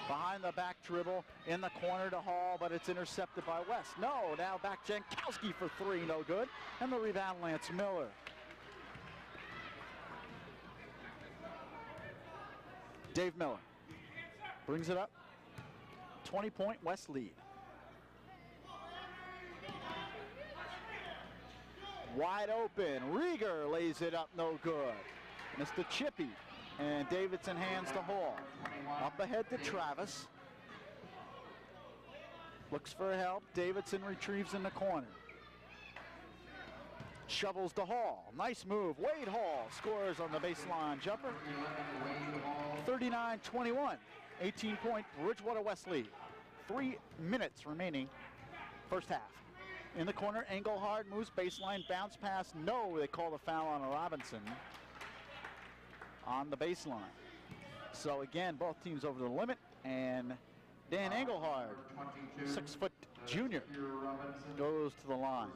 Behind the back dribble, in the corner to Hall, but it's intercepted by West. No, now back Jankowski for three, no good. And the rebound, Lance Miller. Dave Miller brings it up. 20-point West lead. Wide open, Rieger lays it up, no good. Mr. Chippy, and Davidson hands to Hall. Up ahead to Travis. Looks for help, Davidson retrieves in the corner. Shovels to Hall, nice move, Wade Hall scores on the baseline jumper. 39-21, 18-point Bridgewater West lead. 3 minutes remaining first half. In the corner, Engelhard moves baseline, bounce pass, no, they call the foul on Robinson on the baseline. So again, both teams over the limit, and Dan Engelhard, 6-foot junior, goes to the line.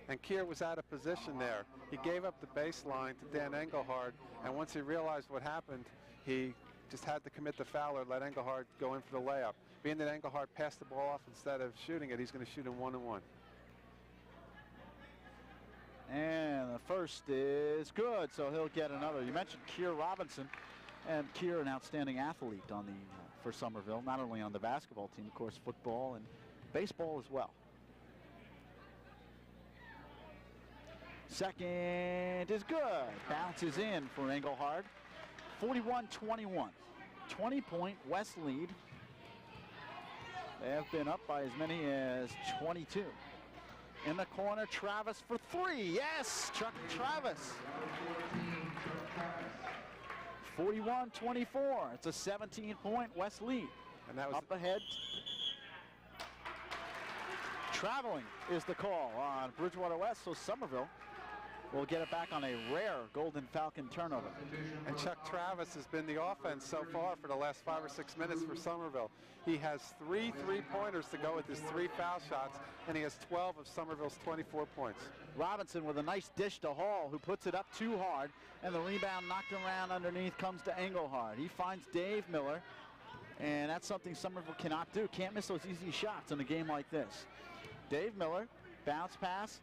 And Keir was out of position there. He gave up the baseline to Dan Engelhard, and once he realized what happened, he just had to commit the foul or let Engelhard go in for the layup. Being that Engelhard passed the ball off instead of shooting it, he's going to shoot in 1-and-1. And the first is good, so he'll get another. You mentioned Keir Robinson, and Keir, an outstanding athlete on the for Somerville, not only on the basketball team, of course, football and baseball as well. Second is good. Bounces in for Engelhard. 41-21. 20-point West lead. They have been up by as many as 22. In the corner, Travis for three. Yes, Chuck Travis. 41-24. It's a 17-point West lead. And that was up ahead. Traveling is the call on Bridgewater West, so Somerville will get it back on a rare Golden Falcon turnover. And Chuck Travis has been the offense so far for the last 5 or 6 minutes for Somerville. He has 3 3-pointers to go with his 3 foul shots, and he has 12 of Somerville's 24 points. Robinson with a nice dish to Hall, who puts it up too hard, and the rebound knocked around underneath comes to Engelhard. He finds Dave Miller, and that's something Somerville cannot do. Can't miss those easy shots in a game like this. Dave Miller, bounce pass,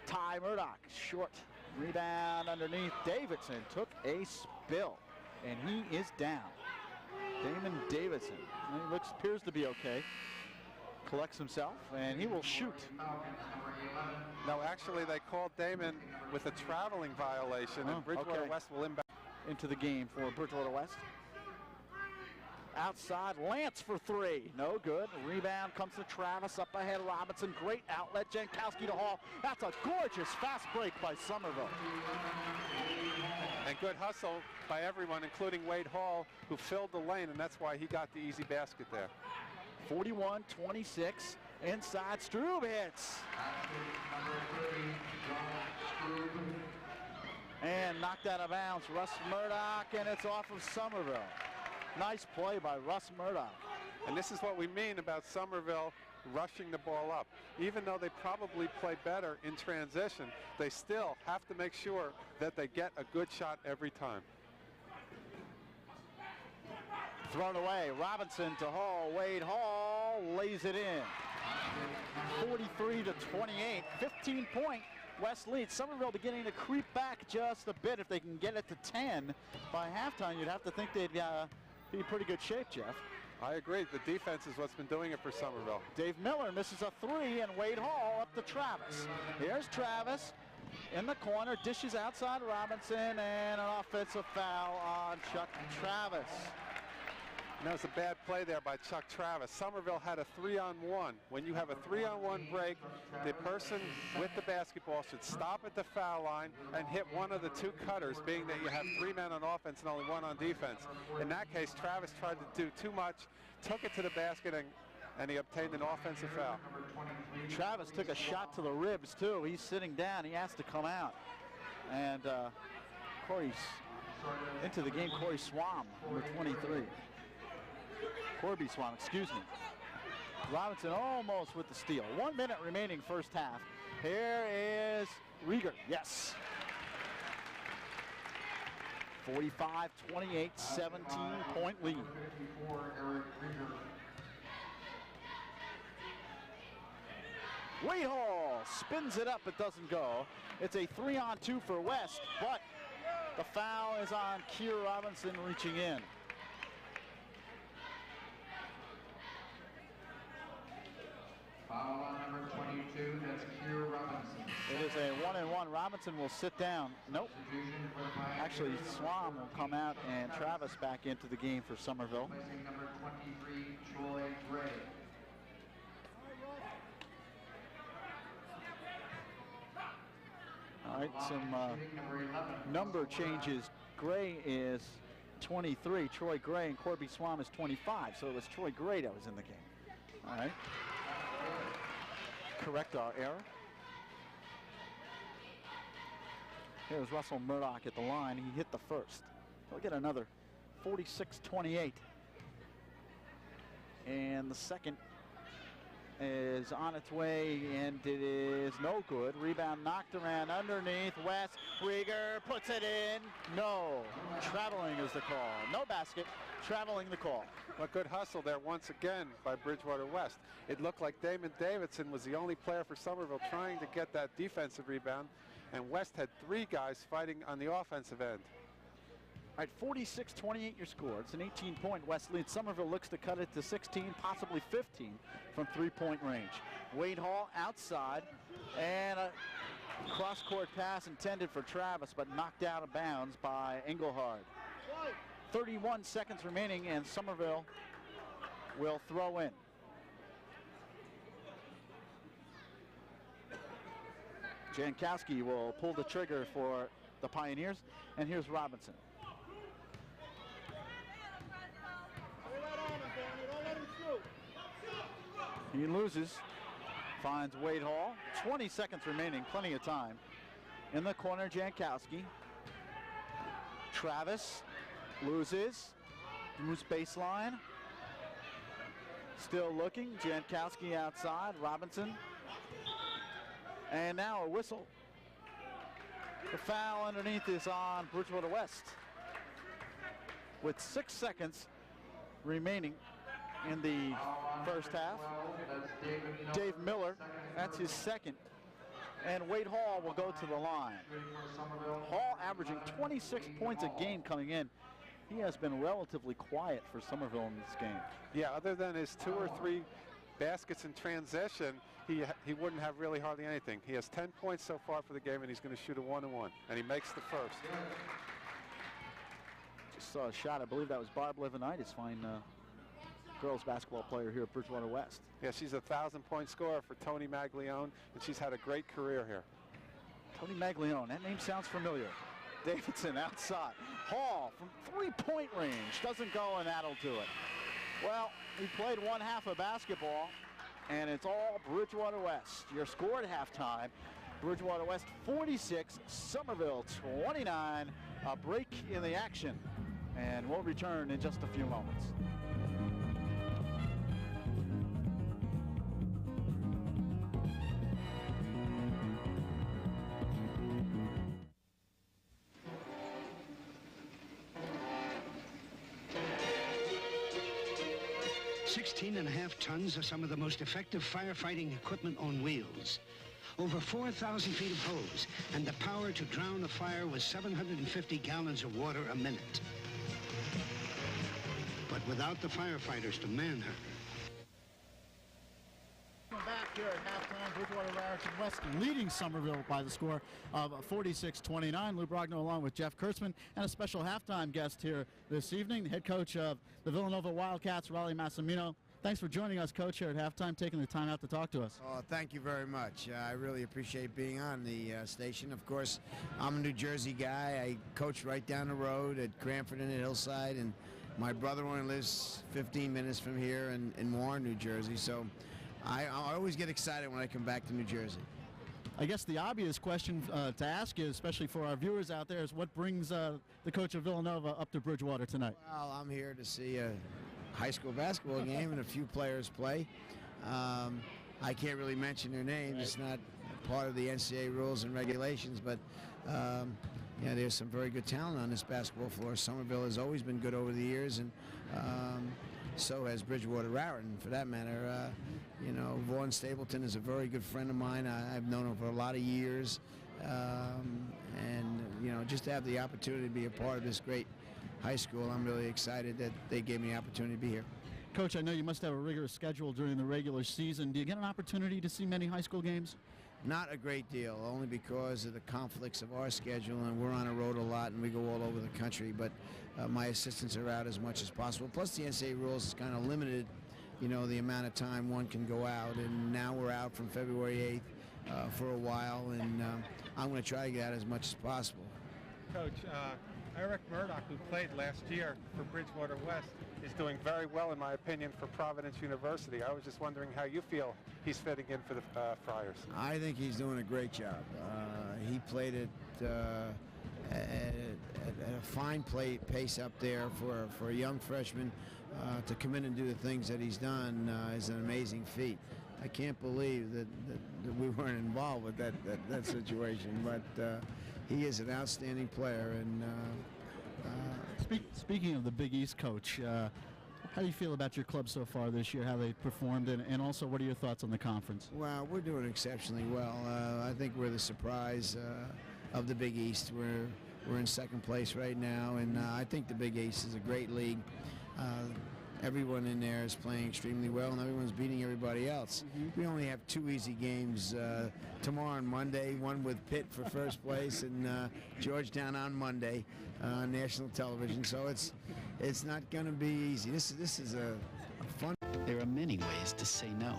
Ty Murdoch, short rebound underneath. Davidson took a spill, and he is down. Damon Davidson, he appears to be okay. Collects himself, and he will shoot. No, actually, they called Damon with a traveling violation, and Bridgewater West will inbound into the game for Bridgewater West. Outside, Lance for three. No good. Rebound comes to Travis. Up ahead, Robinson. Great outlet. Jankowski to Hall. That's a gorgeous fast break by Somerville. And good hustle by everyone, including Wade Hall, who filled the lane, and that's why he got the easy basket there. 41-26. Inside, Strube hits. And knocked out of bounds. Russ Murdoch, and it's off of Somerville. Nice play by Russ Murdoch. And this is what we mean about Somerville rushing the ball up. Even though they probably play better in transition, they still have to make sure that they get a good shot every time. Thrown away, Robinson to Hall. Wade Hall lays it in. 43-28, 15-point West lead. Somerville beginning to creep back just a bit. If they can get it to 10 by halftime, you'd have to think they'd be in pretty good shape, Jeff. I agree. The defense is what's been doing it for Somerville. Dave Miller misses a three, and Wade Hall up to Travis. Here's Travis in the corner, dishes outside Robinson, and an offensive foul on Chuck Travis. And that was a bad play there by Chuck Travis. Somerville had a 3-on-1. When you have a 3-on-1 break, the person with the basketball should stop at the foul line and hit one of the two cutters, being that you have 3 men on offense and only 1 on defense. In that case, Travis tried to do too much, took it to the basket, and he obtained an offensive foul. Travis took a shot to the ribs, too. He's sitting down. He has to come out. And into the game, Corey Swam, number 23. Corby Swam, excuse me. Robinson almost with the steal. 1 minute remaining first half. Here is Rieger. Yes. 45-28, 17-point lead. Wade Hall spins it up, it doesn't go. It's a 3-on-2 for West, but the foul is on Keir Robinson reaching in. Foul on number 22, that's Keir Robinson. It is a 1-and-1. Robinson will sit down. Nope. Actually, Swam will come out and Travis back into the game for Somerville. Placing number 23, Troy Gray. All right, some number changes. Gray is 23, Troy Gray, and Corby Swam is 25. So it was Troy Gray that was in the game. All right. Correct our error. Here's Russell Murdoch at the line. He hit the first. He'll get another 46-28. And the second is on its way, and it is no good. Rebound knocked around underneath. West. Rieger puts it in. No. Traveling is the call. No basket. Traveling the call. A good hustle there once again by Bridgewater West. It looked like Damon Davidson was the only player for Somerville trying to get that defensive rebound, and West had 3 guys fighting on the offensive end. All right, 46-28 your score. It's an 18-point West lead. Somerville looks to cut it to 16, possibly 15 from 3-point range. Wade Hall outside, and a cross-court pass intended for Travis, but knocked out of bounds by Engelhard. 31 seconds remaining, and Somerville will throw in. Jankowski will pull the trigger for the Pioneers, and here's Robinson. He loses, finds Wade Hall. 20 seconds remaining, plenty of time. In the corner, Jankowski. Travis loses, moves baseline. Still looking, Jankowski outside, Robinson. And now a whistle. The foul underneath is on Bridgewater West. With 6 seconds remaining in the first half. Dave Miller, that's his second. And Wade Hall will go to the line. Hall averaging 26 points a game coming in. He has been relatively quiet for Somerville in this game. Yeah, other than his 2 or 3 baskets in transition, he wouldn't have really hardly anything. He has 10 points so far for the game, and he's going to shoot a 1-and-1, and he makes the first. Just saw a shot. I believe that was Barb Livinitis, fine girls basketball player here at Bridgewater West. Yeah, she's a 1,000-point scorer for Tony Maglione, and she's had a great career here. Tony Maglione, that name sounds familiar. Davidson outside. Hall from 3-point range. Doesn't go, and that'll do it. Well, we played 1 half of basketball, and it's all Bridgewater West. Your score at halftime, Bridgewater West 46, Somerville 29. A break in the action, and we'll return in just a few moments. .5 tons of some of the most effective firefighting equipment on wheels. Over 4,000 feet of hose, and the power to drown a fire with 750 gallons of water a minute. But without the firefighters to man her. Back here at halftime, Bridgewater-Raritan West leading Somerville by the score of 46-29. Lou Brogno along with Jeff Kurtzman, and a special halftime guest here this evening, the head coach of the Villanova Wildcats, Rowley Massimino. Thanks for joining us, Coach, here at halftime, taking the time out to talk to us. Oh, thank you very much. I really appreciate being on the station. Of course, I'm a New Jersey guy. I coach right down the road at Cranford and at Hillside, and my brother-in-law lives 15 minutes from here in Warren, New Jersey. So I always get excited when I come back to New Jersey. I guess the obvious question to ask you, especially for our viewers out there, is what brings the coach of Villanova up to Bridgewater tonight? Well, I'm here to see a high school basketball game and a few players play. I can't really mention their names. Right. It's not part of the NCAA rules and regulations, but yeah, there's some very good talent on this basketball floor. Somerville has always been good over the years, and so has Bridgewater-Raritan, for that matter. You know, Vaughn Stapleton is a very good friend of mine. I've known him for a lot of years, and you know, just to have the opportunity to be a part of this great high school, I'm really excited that they gave me the opportunity to be here. Coach, I know you must have a rigorous schedule during the regular season. Do you get an opportunity to see many high school games? Not a great deal, only because of the conflicts of our schedule, and we're on the road a lot, and we go all over the country, but my assistants are out as much as possible. Plus, the NCAA rules is kind of limited, you know, the amount of time one can go out, and now we're out from February 8th for a while, and I'm going to try to get out as much as possible. Coach, Eric Murdoch, who played last year for Bridgewater West, is doing very well, in my opinion, for Providence University. I was just wondering how you feel he's fitting in for the Friars. I think he's doing a great job. He played at a fine pace up there for a young freshman. To come in and do the things that he's done is an amazing feat. I can't believe that we weren't involved with that situation, but he is an outstanding player. And speaking of the Big East, Coach, how do you feel about your club so far this year, how they performed, and also what are your thoughts on the conference? Well, we're doing exceptionally well. I think we're the surprise of the Big East. We're in second place right now, and I think the Big East is a great league. Everyone in there is playing extremely well, and everyone's beating everybody else. Mm-hmm. We only have 2 easy games tomorrow and Monday, one with Pitt for first place and Georgetown on Monday on national television. So it's not going to be easy. This is a fun. There are many ways to say no.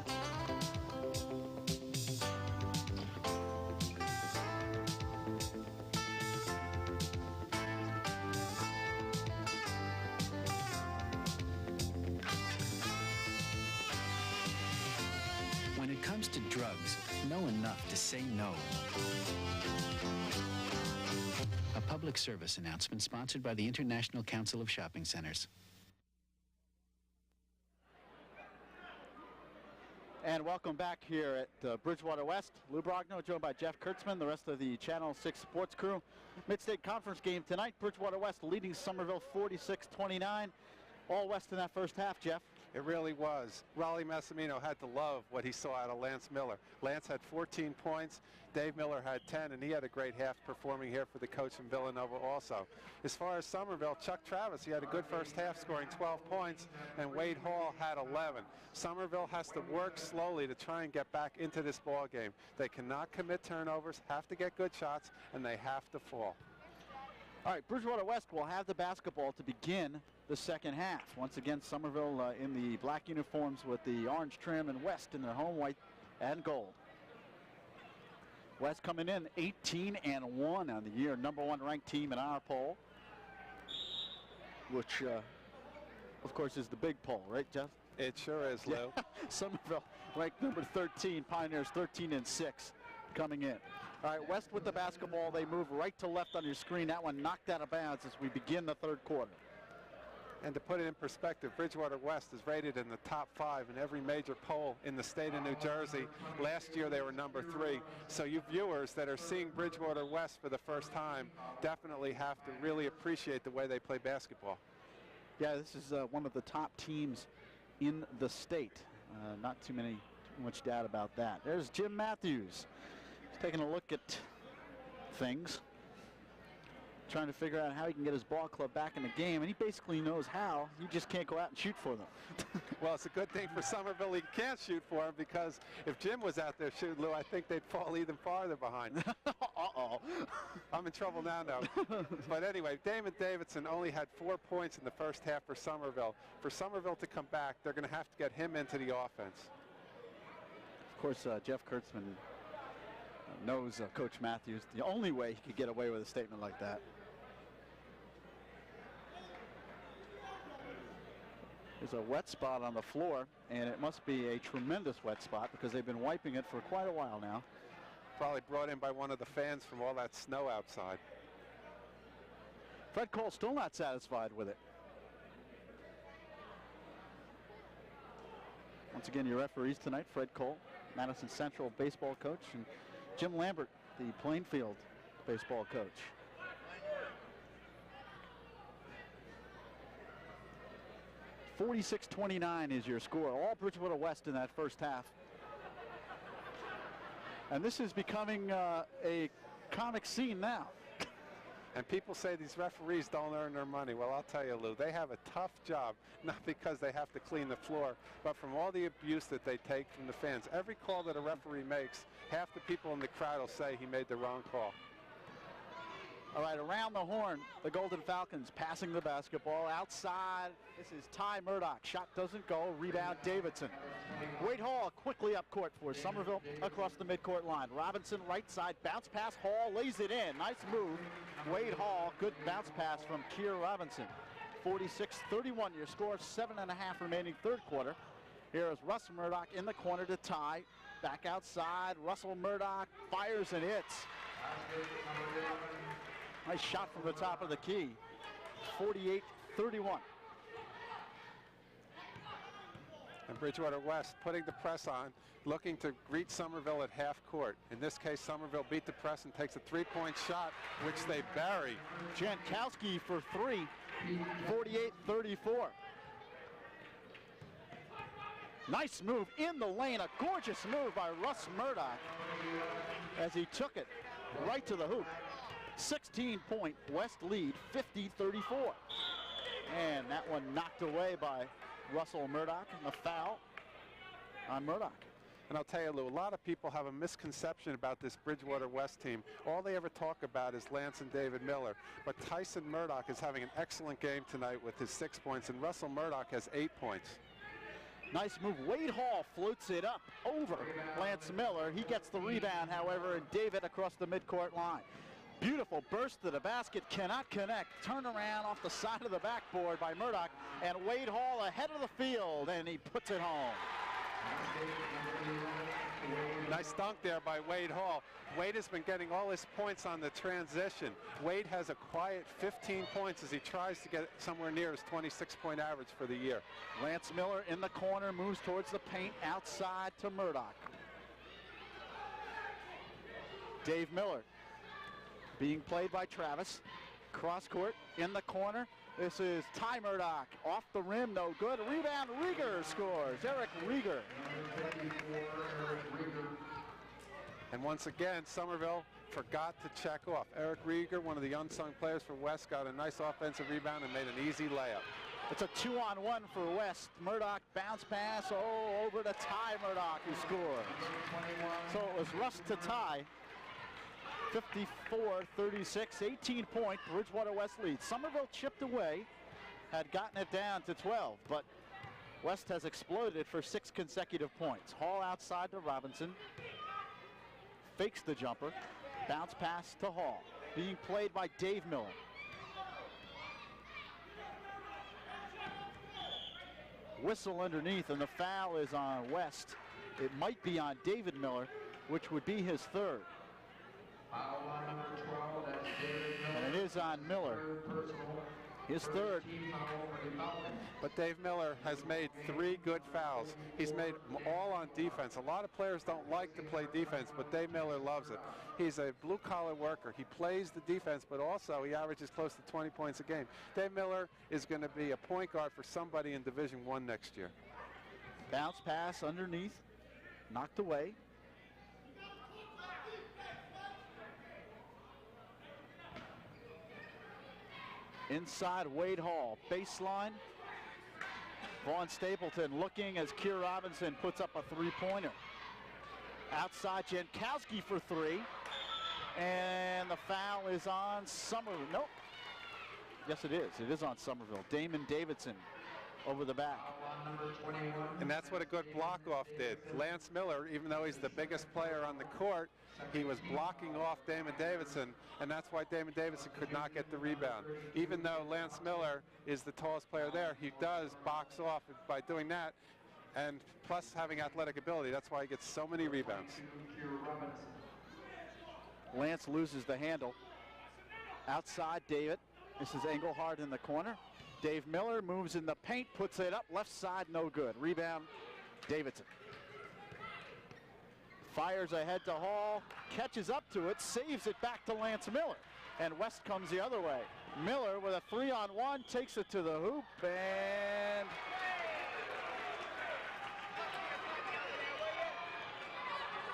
When it comes to drugs, know enough to say no. A public service announcement sponsored by the International Council of Shopping Centers. And welcome back here at Bridgewater West. Lou Brogno joined by Jeff Kurtzman, the rest of the Channel 6 sports crew. Mid-state conference game tonight. Bridgewater West leading Somerville 46-29. All West in that first half, Jeff. It really was. Rowley Massimino had to love what he saw out of Lance Miller. Lance had 14 points. Dave Miller had 10, and he had a great half performing here for the coach from Villanova also. As far as Somerville, Chuck Travis, he had a good first half, scoring 12 points, and Wade Hall had 11. Somerville has to work slowly to try and get back into this ball game. They cannot commit turnovers, have to get good shots, and they have to fall. All right, Bridgewater West will have the basketball to begin the second half. Once again, Somerville in the black uniforms with the orange trim, and West in their home white and gold. West coming in 18-1 on the year, #1 ranked team in our poll, which of course is the big poll, right, Jeff? It sure is, Lou. Yeah. Somerville ranked number 13, Pioneers 13-6 coming in. All right, West with the basketball. They move right to left on your screen. That one knocked out of bounds as we begin the third quarter. And to put it in perspective, Bridgewater West is rated in the top 5 in every major poll in the state of New Jersey. Last year they were number 3. So you viewers that are seeing Bridgewater West for the first time definitely have to really appreciate the way they play basketball. Yeah, this is one of the top teams in the state. Not too much doubt about that. There's Jim Matthews. He's taking a look at things, trying to figure out how he can get his ball club back in the game, and he basically knows how. You just can't go out and shoot for them. Well, it's a good thing for Somerville he can't shoot for him, because if Jim was out there shooting, Lou, I think they'd fall even farther behind. Uh-oh. I'm in trouble now. But anyway, Damon Davidson only had 4 points in the first half for Somerville. For Somerville to come back, they're going to have to get him into the offense. Of course, Jeff Kurtzman knows Coach Matthews. The only way he could get away with a statement like that. There's a wet spot on the floor, and it must be a tremendous wet spot because they've been wiping it for quite a while now. probably brought in by one of the fans from all that snow outside. Fred Cole still not satisfied with it. Once again, your referees tonight, Fred Cole, Madison Central baseball coach, and Jim Lambert, the Plainfield baseball coach. (46-29) is your score. All Bridgewater West in that first half. And this is becoming a comic scene now. And people say these referees don't earn their money. Well, I'll tell you, Lou, they have a tough job, not because they have to clean the floor, but from all the abuse that they take from the fans. Every call that a referee makes, half the people in the crowd will say he made the wrong call. All right, around the horn, the Golden Falcons passing the basketball outside. This is Ty Murdoch. Shot doesn't go. Rebound, Davidson. Wade Hall quickly up court for Somerville across the midcourt line. Robinson right side, bounce pass. Hall lays it in. Nice move. Wade Hall, good bounce pass from Keir Robinson. 46-31 your score, 7.5 remaining third quarter. Here is Russ Murdoch in the corner to Ty. Back outside, Russell Murdoch fires and hits. Nice shot from the top of the key. 48-31. And Bridgewater West putting the press on, looking to greet Somerville at half court. In this case, Somerville beat the press and takes a three-point shot, which they bury. Jankowski for three, 48-34. Nice move in the lane, a gorgeous move by Russ Murdoch as he took it right to the hoop. 16-point West lead, 50-34. And that one knocked away by Russell Murdoch, and the foul on Murdoch. And I'll tell you, Lou, a lot of people have a misconception about this Bridgewater West team. All they ever talk about is Lance and David Miller. But Tyson Murdoch is having an excellent game tonight with his 6 points, and Russell Murdoch has 8 points. Nice move. Wade Hall floats it up over Lance Miller. He gets the rebound, however, and David across the midcourt line. Beautiful burst to the basket, cannot connect. Turn around off the side of the backboard by Murdoch, and Wade Hall ahead of the field, and he puts it home. Nice dunk there by Wade Hall. Wade has been getting all his points on the transition. Wade has a quiet 15 points as he tries to get somewhere near his 26-point average for the year. Lance Miller in the corner, moves towards the paint, outside to Murdoch. Dave Miller being played by Travis. Cross court in the corner. This is Ty Murdoch. Off the rim, no good. Rebound, Rieger scores. Eric Rieger. And once again, Somerville forgot to check off. Eric Rieger, one of the unsung players for West, got a nice offensive rebound and made an easy layup. It's a 2-on-1 for West. Murdoch bounce pass, over to Ty Murdoch, who scores. So it was Russ to Ty. 54-36, 18-point Bridgewater West lead. Somerville chipped away, had gotten it down to 12, but West has exploded for 6 consecutive points. Hall outside to Robinson. Fakes the jumper. Bounce pass to Hall. Being played by Dave Miller. Whistle underneath, and the foul is on West. It might be on David Miller, which would be his third. And it is on Miller, his third. But Dave Miller has made 3 good fouls. He's made all on defense. A lot of players don't like to play defense, but Dave Miller loves it. He's a blue-collar worker. He plays the defense, but also he averages close to 20 points a game. Dave Miller is going to be a point guard for somebody in Division I next year. Bounce pass underneath, knocked away. Inside Wade Hall, baseline. Vaughn Stapleton looking as Keir Robinson puts up a 3-pointer. Outside Jankowski for 3. And the foul is on Somerville. Nope. Yes, it is. It is on Somerville. Damon Davidson over the back. And that's what a good block-off did. Lance Miller, even though he's the biggest player on the court, he was blocking off Damon Davidson, and that's why Damon Davidson could not get the rebound. Even though Lance Miller is the tallest player there, he does box off by doing that, and plus having athletic ability. That's why he gets so many rebounds. Lance loses the handle. Outside, David. This is Engelhardt in the corner. Dave Miller moves in the paint, puts it up. Left side, no good. Rebound, Davidson. Fires ahead to Hall, catches up to it, saves it back to Lance Miller. And West comes the other way. Miller with a 3-on-1, takes it to the hoop, and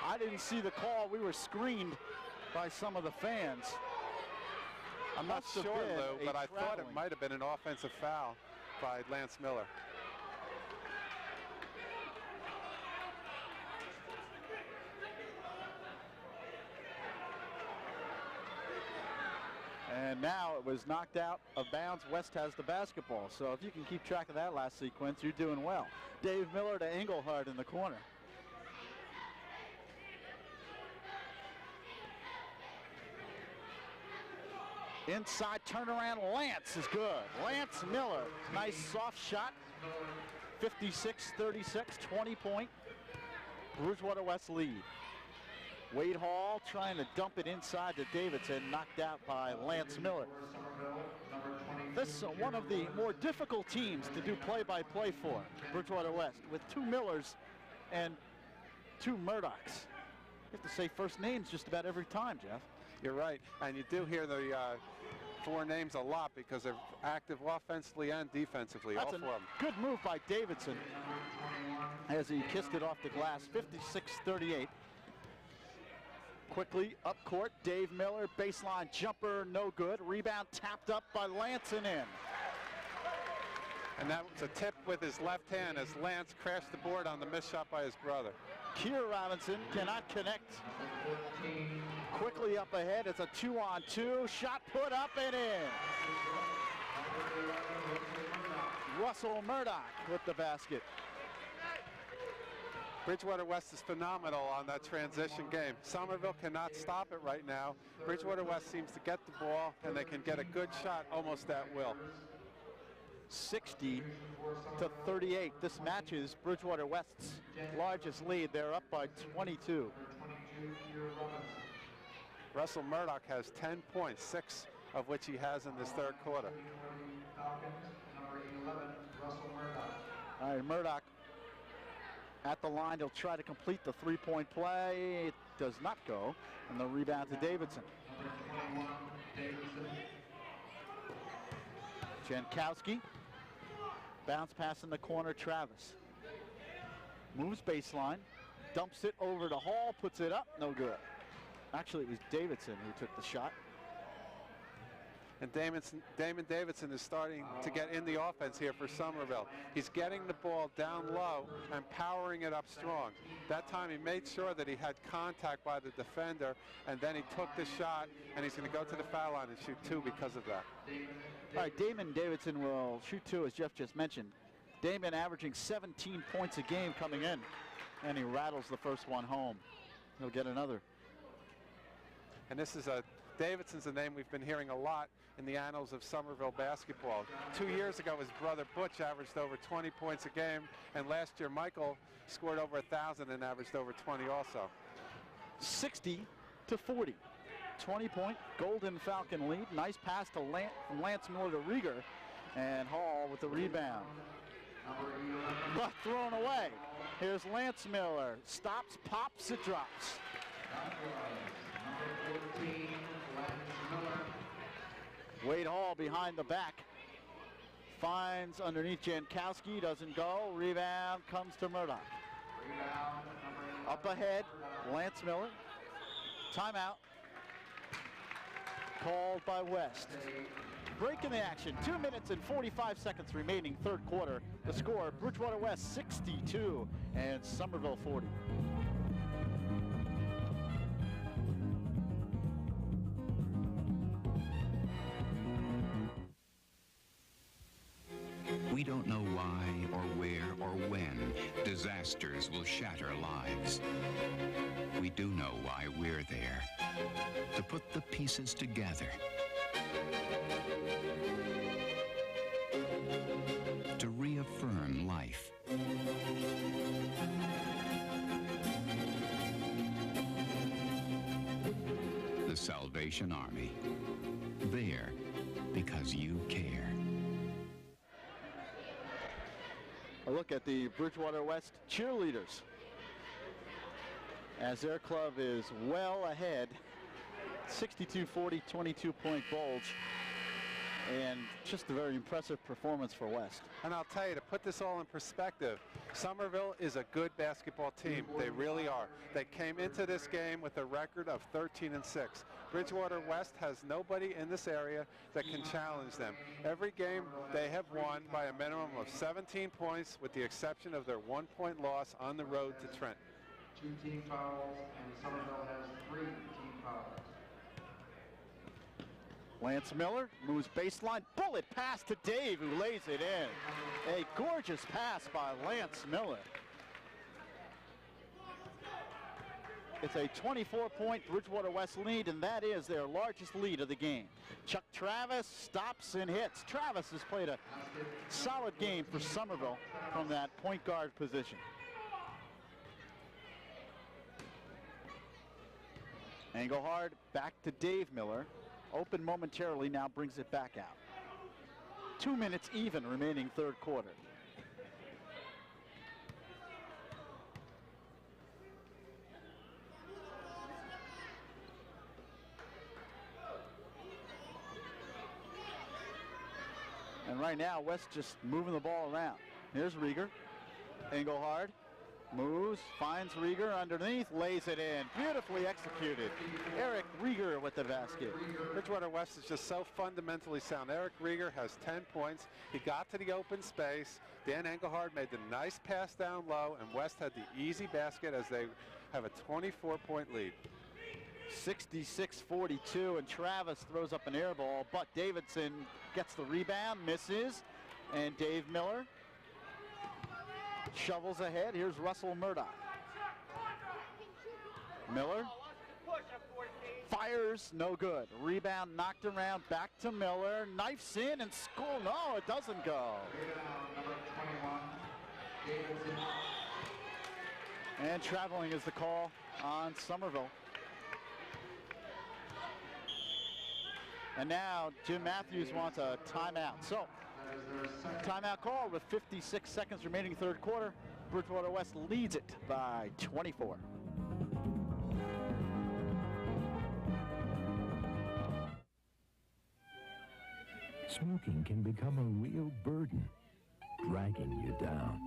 I didn't see the call. We were screened by some of the fans. I'm not sure, Lou, but I thought it might have been an offensive foul by Lance Miller. And now it was knocked out of bounds. West has the basketball. So if you can keep track of that last sequence, you're doing well. Dave Miller to Engelhardt in the corner. Inside turnaround, Lance is good. Lance Miller, nice soft shot. 56-36, 20-point. Bridgewater West lead. Wade Hall trying to dump it inside to Davidson, knocked out by Lance Miller. This is one of the more difficult teams to do play-by-play for, Bridgewater West, with 2 Millers and 2 Murdochs. You have to say first names just about every time, Jeff. You're right, and you do hear the 4 names a lot because they're active offensively and defensively, That's all 4 of them. Good move by Davidson as he kissed it off the glass, 56-38. Quickly up court, Dave Miller, baseline jumper, no good. Rebound tapped up by Lance and in. And that was a tip with his left hand as Lance crashed the board on the missed shot by his brother. Keir Robinson cannot connect. Quickly up ahead, it's a 2-on-2. Shot put up and in. Russell Murdoch with the basket. Bridgewater West is phenomenal on that transition game. Somerville cannot stop it right now. Bridgewater West seems to get the ball, and they can get a good shot almost at will. 60-38. This matches Bridgewater West's largest lead. They're up by 22. Russell Murdoch has 10 points, 6 of which he has in this third quarter. All right, Murdoch at the line. He'll try to complete the 3-point play. It does not go. And the rebound to Davidson. Jankowski. Bounce pass in the corner, Travis. Moves baseline. Dumps it over to Hall. Puts it up. No good. Actually, it was Davidson who took the shot. And Damon Davidson is starting to get in the offense here for Somerville. He's getting the ball down low and powering it up strong. That time he made sure that he had contact by the defender, and then he took the shot, and he's going to go to the foul line and shoot 2 because of that. All right, Damon Davidson will shoot 2, as Jeff just mentioned. Damon averaging 17 points a game coming in, and he rattles the first one home. He'll get another. And this is Davidson's a name we've been hearing a lot in the annals of Somerville basketball. 2 years ago, his brother Butch averaged over 20 points a game, and last year Michael scored over 1,000 and averaged over 20 also. 60-40. 20-point Golden Falcon lead. Nice pass to from Lance Miller to Rieger, and Hall with the rebound. But thrown away. Here's Lance Miller. Stops, pops, it drops. Wade Hall behind the back. Finds underneath Jankowski, doesn't go. Rebound comes to Murdoch. Up ahead, Lance Miller. Timeout. Called by West. Break in the action. 2 minutes and 45 seconds remaining, third quarter. The score, Bridgewater West 62 and Somerville 40. We don't know why or where or when disasters will shatter lives. We do know why we're there, to put the pieces together, to reaffirm life. The Salvation Army. There because you care. A look at the Bridgewater West cheerleaders as their club is well ahead. 62-40, 22-point bulge. And just a very impressive performance for West. And I'll tell you, to put this all in perspective, Somerville is a good basketball team. They really are. They came into this game with a record of 13-6. Bridgewater West has nobody in this area that can challenge them. Every game they have won by a minimum of 17 points, with the exception of their 1-point loss on the road to Trent. 2 team fouls, and Somerville has 3 team fouls. Lance Miller moves baseline, bullet pass to Dave, who lays it in. A gorgeous pass by Lance Miller. It's a 24-point Bridgewater West lead, and that is their largest lead of the game. Chuck Travis stops and hits. Travis has played a solid game for Somerville from that point guard position. Engelhard back to Dave Miller. Open momentarily, now brings it back out. 2 minutes even remaining third quarter. And right now, West just moving the ball around. Here's Rieger. Engelhard moves, finds Rieger underneath, lays it in. Beautifully executed. Eric Rieger with the basket. Bridgewater West is just so fundamentally sound. Eric Rieger has 10 points. He got to the open space. Dan Engelhard made the nice pass down low, and West had the easy basket as they have a 24-point lead. 66-42, and Travis throws up an air ball, but Davidson gets the rebound, misses, and Dave Miller shovels ahead. Here's Russell Murdoch. Miller fires, no good. Rebound knocked around, back to Miller, knifes in and score. No, it doesn't go. And traveling is the call on Somerville. And now Jim Matthews wants a timeout. So, timeout call with 56 seconds remaining third quarter. Bridgewater West leads it by 24. Smoking can become a real burden, dragging you down,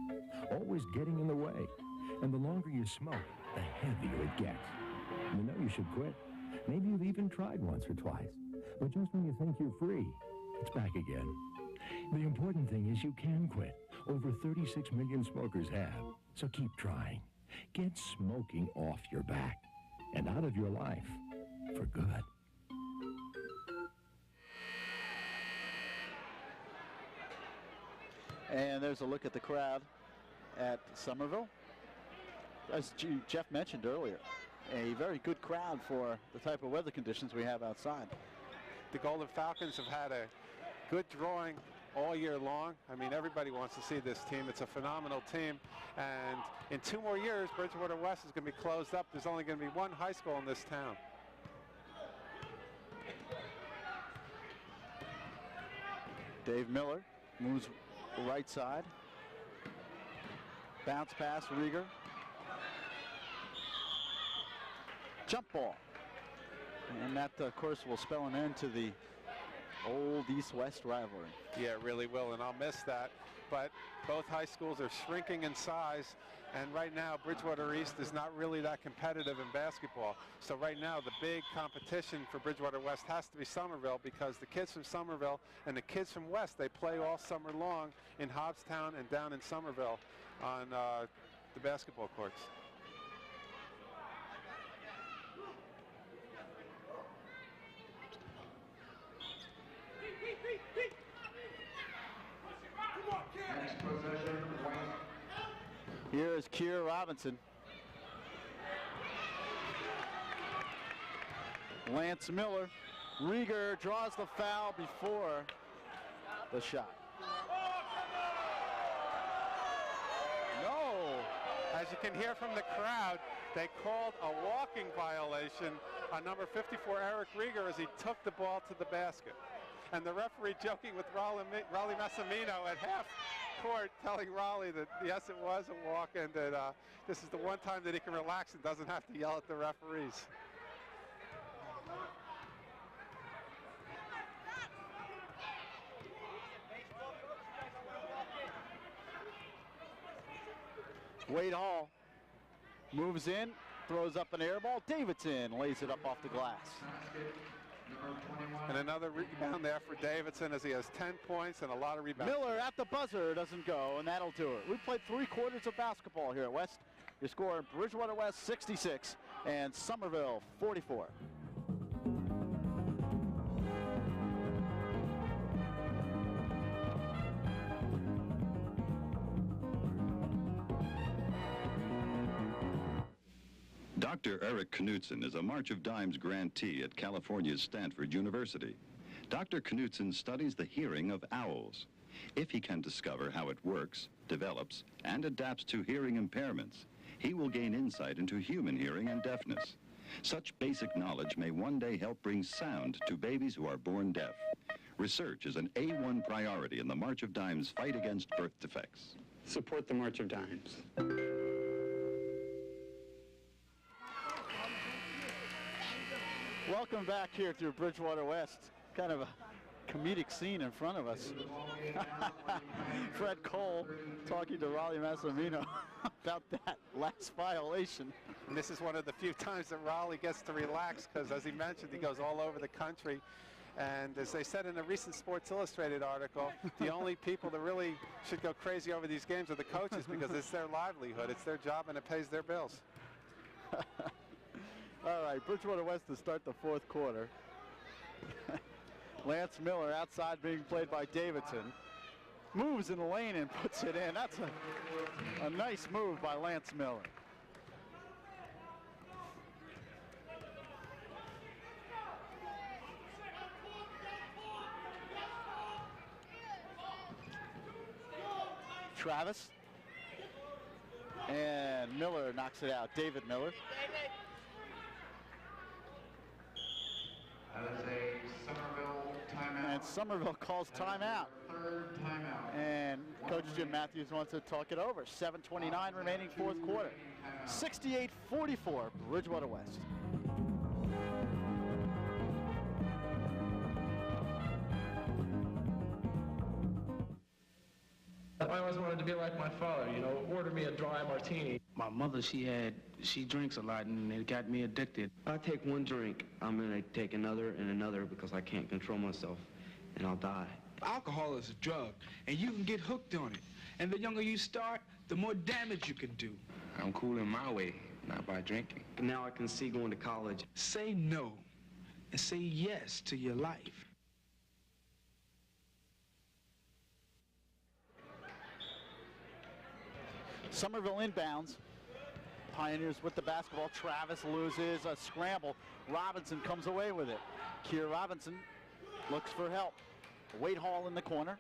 always getting in the way. And the longer you smoke, the heavier it gets. You know you should quit. Maybe you've even tried once or twice. But just when you think you're free, it's back again. The important thing is you can quit. Over 36 million smokers have. So keep trying. Get smoking off your back and out of your life for good. And there's a look at the crowd at Somerville. As Jeff mentioned earlier, a very good crowd for the type of weather conditions we have outside. The Golden Falcons have had a good drawing all year long. I mean, everybody wants to see this team. It's a phenomenal team. And in 2 more years, Bridgewater West is going to be closed up. There's only going to be one high school in this town. Dave Miller moves right side. Bounce pass, Rieger. Jump ball. And that, of course, will spell an end to the old East-West rivalry. Yeah, it really will, and I'll miss that. But both high schools are shrinking in size, and right now Bridgewater East is not really that competitive in basketball. So right now the big competition for Bridgewater West has to be Somerville, because the kids from Somerville and the kids from West, they play all summer long in Hobbstown and down in Somerville on the basketball courts. Here is Keir Robinson. Lance Miller. Rieger draws the foul before the shot. No. As you can hear from the crowd, they called a walking violation on number 54, Eric Rieger, as he took the ball to the basket. And the referee joking with Rowley Massimino at half court, telling Rowley that yes, it was a walk, and that this is the one time that he can relax and doesn't have to yell at the referees. Wade Hall moves in, throws up an air ball. Davidson lays it up off the glass. And another rebound there for Davidson, as he has 10 points and a lot of rebounds. Miller at the buzzer doesn't go, and that'll do it. We played 3 quarters of basketball here at West. Your score: Bridgewater West 66 and Somerville 44. Dr. Eric Knutson is a March of Dimes grantee at California's Stanford University. Dr. Knutson studies the hearing of owls. If he can discover how it works, develops, and adapts to hearing impairments, he will gain insight into human hearing and deafness. Such basic knowledge may one day help bring sound to babies who are born deaf. Research is an A1 priority in the March of Dimes fight against birth defects. Support the March of Dimes. Welcome back here to Bridgewater West. Kind of a comedic scene in front of us. Fred Cole talking to Rowley Massimino about that last violation. And this is one of the few times that Rowley gets to relax, because as he mentioned, he goes all over the country. And as they said in a recent Sports Illustrated article, the only people that really should go crazy over these games are the coaches, because it's their livelihood, it's their job, and it pays their bills. All right, Bridgewater West to start the 4th quarter. Lance Miller outside being played by Davidson. Moves in the lane and puts it in. That's a nice move by Lance Miller. Travis. And Miller knocks it out. David Miller. That is a Somerville timeout. And Somerville calls timeout. 3rd timeout. And Coach Jim Matthews wants to talk it over. 7:29 remaining 4th quarter. 68-44, Bridgewater West. I always wanted to be like my father, you know, order me a dry martini. My mother, she drinks a lot, and it got me addicted. I take one drink, I'm gonna take another and another because I can't control myself, and I'll die. Alcohol is a drug, and you can get hooked on it. And the younger you start, the more damage you can do. I'm cool in my way, not by drinking. But now I can see going to college. Say no, and say yes to your life. Somerville inbounds. Pioneers with the basketball. Travis loses a scramble. Robinson comes away with it. Keir Robinson looks for help. Wade Hall in the corner.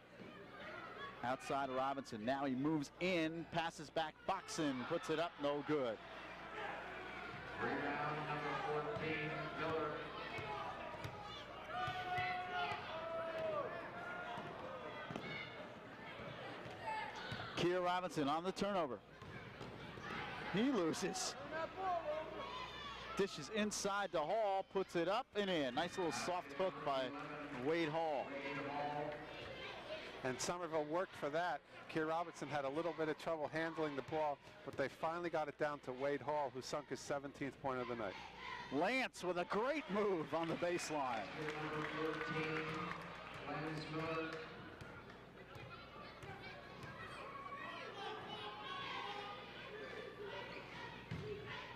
Outside Robinson. Now he moves in, passes back. Boxen puts it up, no good. Rebound number 14, Miller. Keir Robinson on the turnover. He loses. Dishes inside to Hall, puts it up and in. Nice little soft hook by Wade Hall. And Somerville worked for that. Keir Robinson had a little bit of trouble handling the ball, but they finally got it down to Wade Hall, who sunk his 17th point of the night. Lance with a great move on the baseline.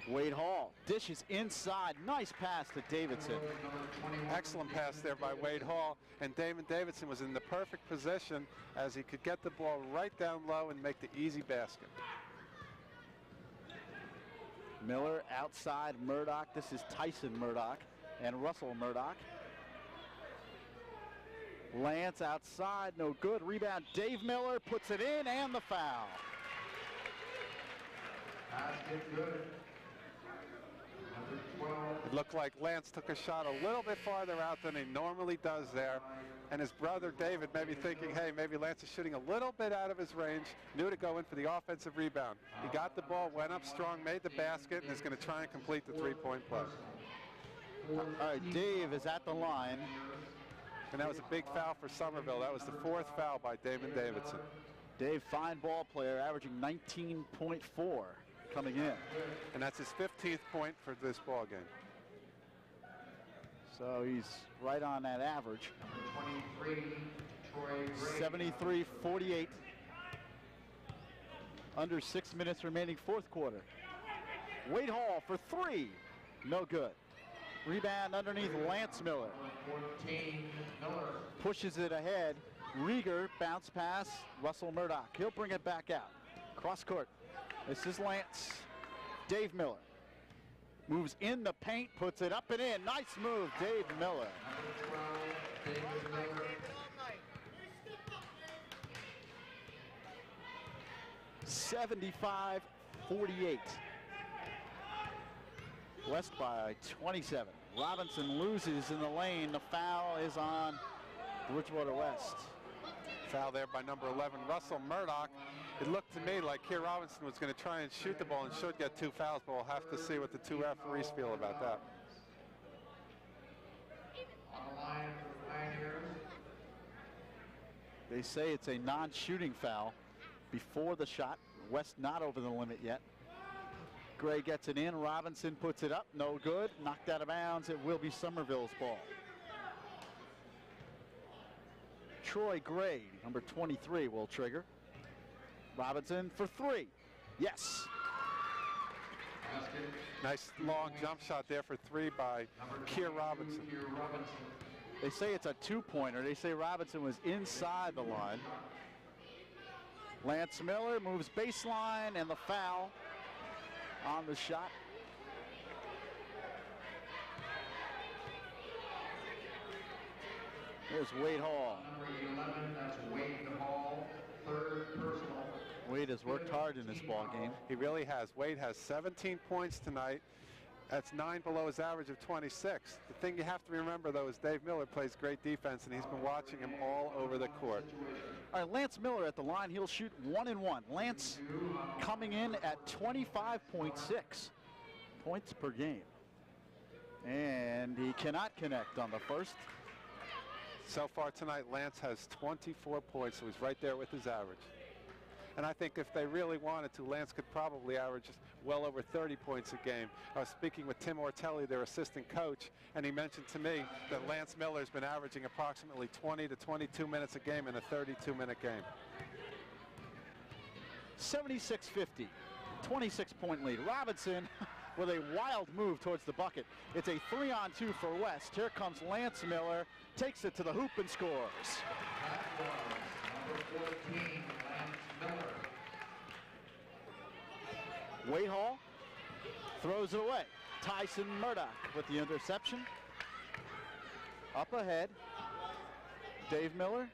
Wade Hall dishes inside. Nice pass to Davidson. Excellent pass there by Wade Hall. And Damon Davidson was in the perfect position as he could get the ball right down low and make the easy basket. Miller outside Murdoch. This is Tyson Murdoch and Russell Murdoch. Lance outside, no good. Rebound, Dave Miller puts it in, and the foul. Basket good. Number It looked like Lance took a shot a little bit farther out than he normally does there. And his brother David may be thinking, hey, maybe Lance is shooting a little bit out of his range, knew to go in for the offensive rebound. He got the ball, went up strong, made the basket, and is going to try and complete the three-point play. All right, Dave is at the line. And that was a big foul for Somerville. That was the 4th foul by Damon Davidson. Dave, fine ball player, averaging 19.4 coming in. And that's his 15th point for this ball game. So he's right on that average. 73-48. Under 6 minutes remaining, fourth quarter. Wade Hall for 3. No good. Rebound underneath Lance Miller. Pushes it ahead. Rieger, bounce pass. Russell Murdoch. He'll bring it back out. Cross court. This is Lance. Dave Miller. Moves in the paint, puts it up and in. Nice move, Dave Miller. (75-48). West by 27. Robinson loses in the lane. The foul is on Bridgewater West. Foul there by number 11, Russell Murdoch. It looked to me like Keir Robinson was going to try and shoot the ball and should get 2 fouls, but we'll have to see what the 2 referees feel about that. They say it's a non-shooting foul before the shot. West not over the limit yet. Gray gets it in. Robinson puts it up. No good. Knocked out of bounds. It will be Somerville's ball. Troy Gray, number 23, will trigger. Robinson for 3. Yes. Nice long jump shot there for 3 by Keir Robinson. They say it's a 2-pointer. They say Robinson was inside the line. Lance Miller moves baseline, and the foul on the shot. Here's Wade Hall. Number 11, that's Wade Hall, 3rd personal. Wade has worked hard in this ball game. He really has. Wade has 17 points tonight. That's 9 below his average of 26. The thing you have to remember, though, is Dave Miller plays great defense, and he's been watching him all over the court. All right, Lance Miller at the line. He'll shoot 1 and 1. Lance coming in at 25.6 points per game. And he cannot connect on the first. So far tonight, Lance has 24 points, so he's right there with his average. And I think if they really wanted to, Lance could probably average well over 30 points a game. I was speaking with Tim Ortelli, their assistant coach, and he mentioned to me that Lance Miller's been averaging approximately 20 to 22 minutes a game in a 32-minute game. 76-50, 26-point lead. Robinson with a wild move towards the bucket. It's a 3-on-2 for West. Here comes Lance Miller, takes it to the hoop and scores. Number 14, Lance Miller. Wade Hall throws it away. Tyson Murdoch with the interception. Up ahead, Dave Miller.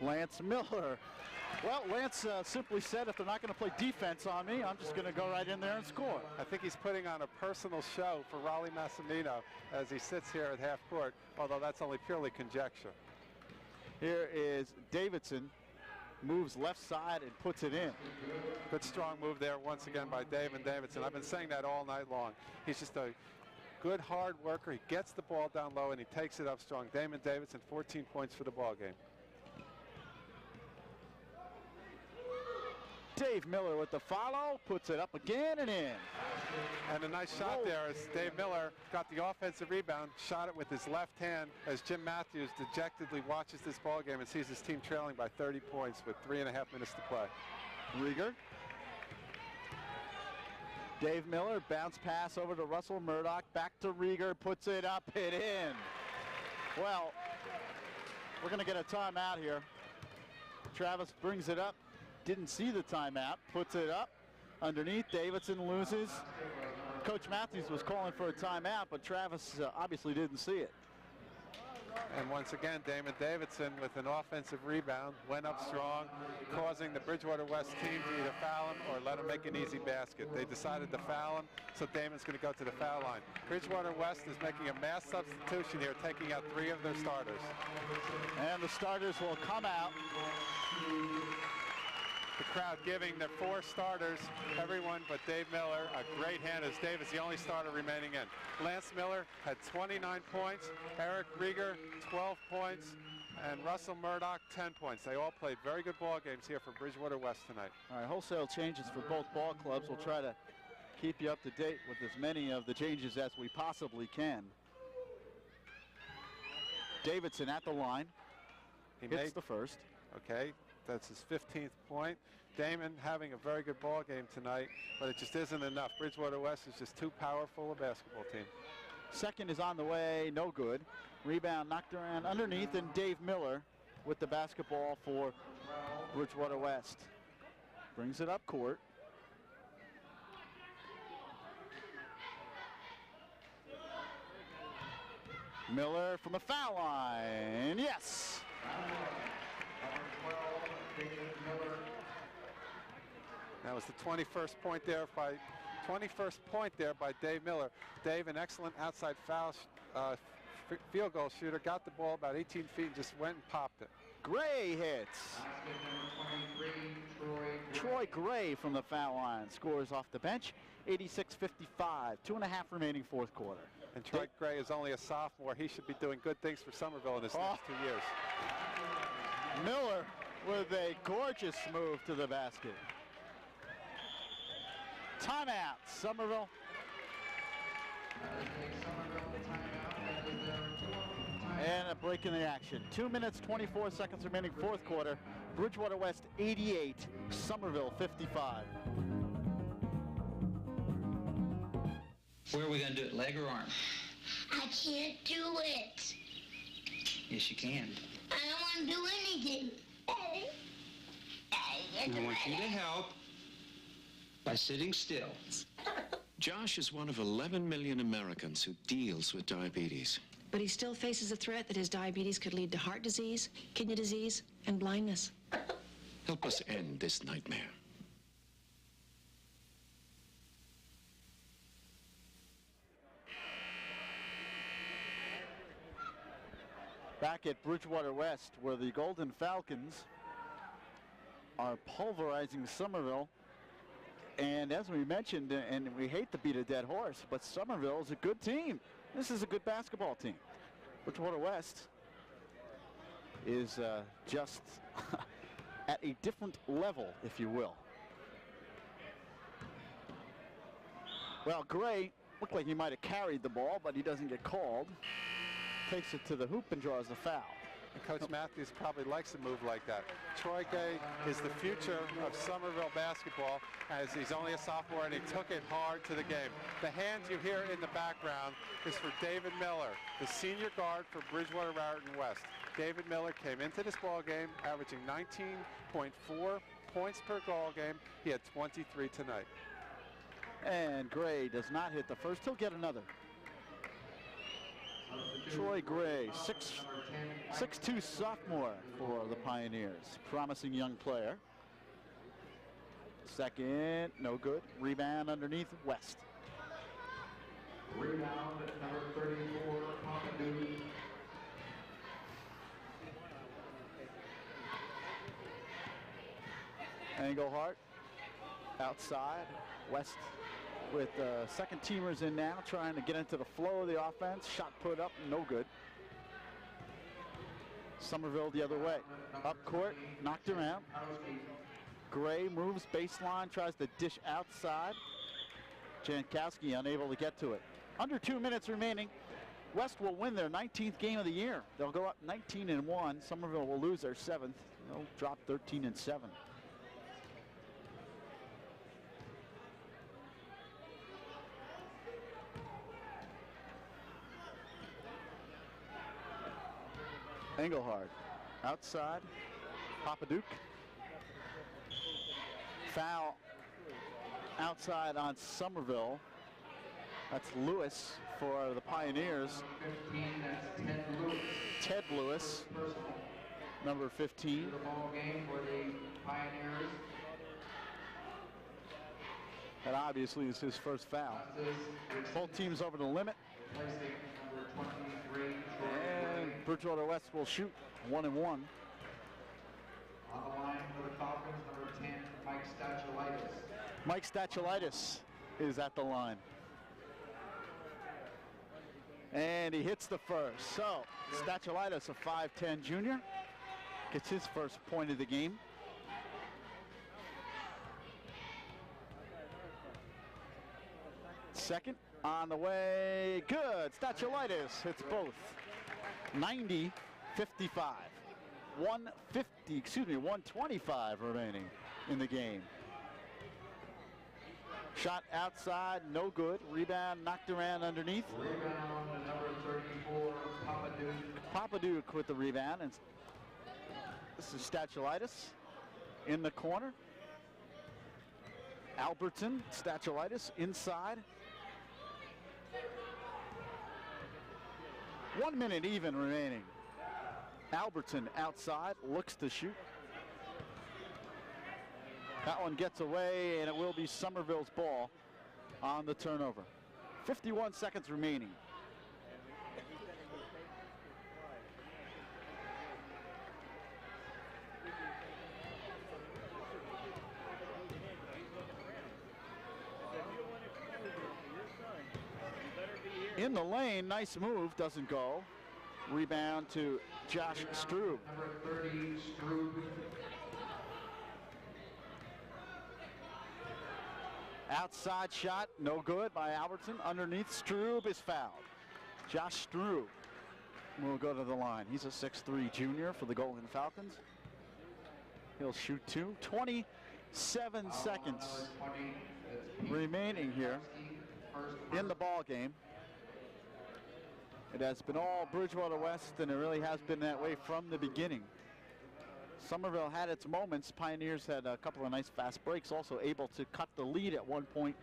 Lance Miller. Well, Lance simply said, if they're not going to play defense on me, I'm just going to go right in there and score. I think he's putting on a personal show for Rowley Massimino as he sits here at half court, although that's only purely conjecture. Here is Davidson, moves left side and puts it in. Good strong move there once again by Damon Davidson. I've been saying that all night long. He's just a good hard worker. He gets the ball down low and he takes it up strong. Damon Davidson, 14 points for the ball game. Dave Miller with the follow, puts it up again and in. And a nice shot there as Dave Miller got the offensive rebound, shot it with his left hand as Jim Matthews dejectedly watches this ball game and sees his team trailing by 30 points with 3.5 minutes to play. Rieger. Dave Miller, bounce pass over to Russell Murdoch, back to Rieger, puts it up and in. Well, we're going to get a timeout here. Travis brings it up. Didn't see the timeout, puts it up underneath. Davidson loses. Coach Matthews was calling for a timeout, but Travis obviously didn't see it. And once again, Damon Davidson with an offensive rebound, went up strong, causing the Bridgewater West team to either foul him or let him make an easy basket. They decided to foul him, so Damon's going to go to the foul line. Bridgewater West is making a mass substitution here, taking out 3 of their starters. And the starters will come out. The crowd giving their 4 starters, everyone but Dave Miller, a great hand, as Dave is the only starter remaining in. Lance Miller had 29 points, Eric Rieger 12 points, and Russell Murdoch 10 points. They all played very good ball games here for Bridgewater West tonight. All right, wholesale changes for both ball clubs. We'll try to keep you up to date with as many of the changes as we possibly can. Davidson at the line. He hits made the first. Okay. That's his 15th point. Damon having a very good ball game tonight, but it just isn't enough. Bridgewater West is just too powerful a basketball team. Second is on the way, no good. Rebound knocked around underneath, and Dave Miller with the basketball for Bridgewater West. Brings it up court. Miller from the foul line, yes! That was the 21st point there by Dave Miller. Dave, an excellent outside field goal shooter, got the ball about 18 feet and just went and popped it. Gray hits. Troy Gray from the foul line scores off the bench. 86-55, 2.5 remaining fourth quarter. And Troy Gray is only a sophomore. He should be doing good things for Somerville in his next 2 years. Miller with a gorgeous move to the basket. Timeout, Somerville. And a break in the action. 2 minutes, 24 seconds remaining, fourth quarter. Bridgewater West 88, Somerville 55. Where are we going to do it, leg or arm? I can't do it. Yes, you can. I don't want to do anything. I want you to help by sitting still. Josh is one of 11 million Americans who deals with diabetes. But he still faces the threat that his diabetes could lead to heart disease, kidney disease, and blindness. Help us end this nightmare. Back at Bridgewater West, where the Golden Falcons are pulverizing Somerville. And as we mentioned, and we hate to beat a dead horse, but Somerville is a good team. This is a good basketball team. Bridgewater West is just at a different level, if you will. Well, Gray looked like he might have carried the ball, but he doesn't get called. Takes it to the hoop and draws the foul. And Coach Matthews probably likes a move like that. Troy Gray is the future of Somerville basketball, as he's only a sophomore, and he took it hard to the game. The hand you hear in the background is for David Miller, the senior guard for Bridgewater-Raritan West. David Miller came into this ball game averaging 19.4 points per ball game. He had 23 tonight. And Gray does not hit the first. He'll get another. Troy Gray, 6'2" sophomore for the Pioneers. Promising young player. Second, no good. Rebound underneath, West. Rebound at number 34, Pompidou. Engelhardt outside. West with second teamers in now, trying to get into the flow of the offense. Shot put up, no good. Somerville the other way. Up court, knocked around. Gray moves baseline, tries to dish outside. Jankowski unable to get to it. Under 2 minutes remaining. West will win their 19th game of the year. They'll go up 19-1. Somerville will lose their 7th. They'll drop 13-7. Engelhardt outside. Pompadouk. Foul outside on Somerville. That's Lewis for the Pioneers. Ted Lewis, number 15. Ball game for the Pioneers. That obviously is his first foul. Both teams over the limit. And Bridgewater West will shoot 1 and 1. On the line for the Falcons, number 10, Mike Statulitis. Mike Statulitis is at the line. And he hits the first. So Statulitis, a 5'10 junior, gets his first point of the game. Second on the way, good. Statulitis hits both. 90-55. 125 remaining in the game. Shot outside, no good. Rebound knocked around underneath. Rebound number 34, Papaduke with the rebound, and this is Statulitis in the corner. Albertson, Statulitis inside. 1 minute even remaining. Albertson outside, looks to shoot. That one gets away, and it will be Somerville's ball on the turnover. 51 seconds remaining. In the lane, nice move, doesn't go. Rebound to Josh Strube. Number 30, Strube. Outside shot, no good by Albertson. Underneath, Strube is fouled. Josh Strube will go to the line. He's a 6'3 junior for the Golden Falcons. He'll shoot 2. 27 seconds remaining here in the ball game. It has been all Bridgewater West, and it really has been that way from the beginning. Somerville had its moments. Pioneers had a couple of nice fast breaks, also able to cut the lead at one point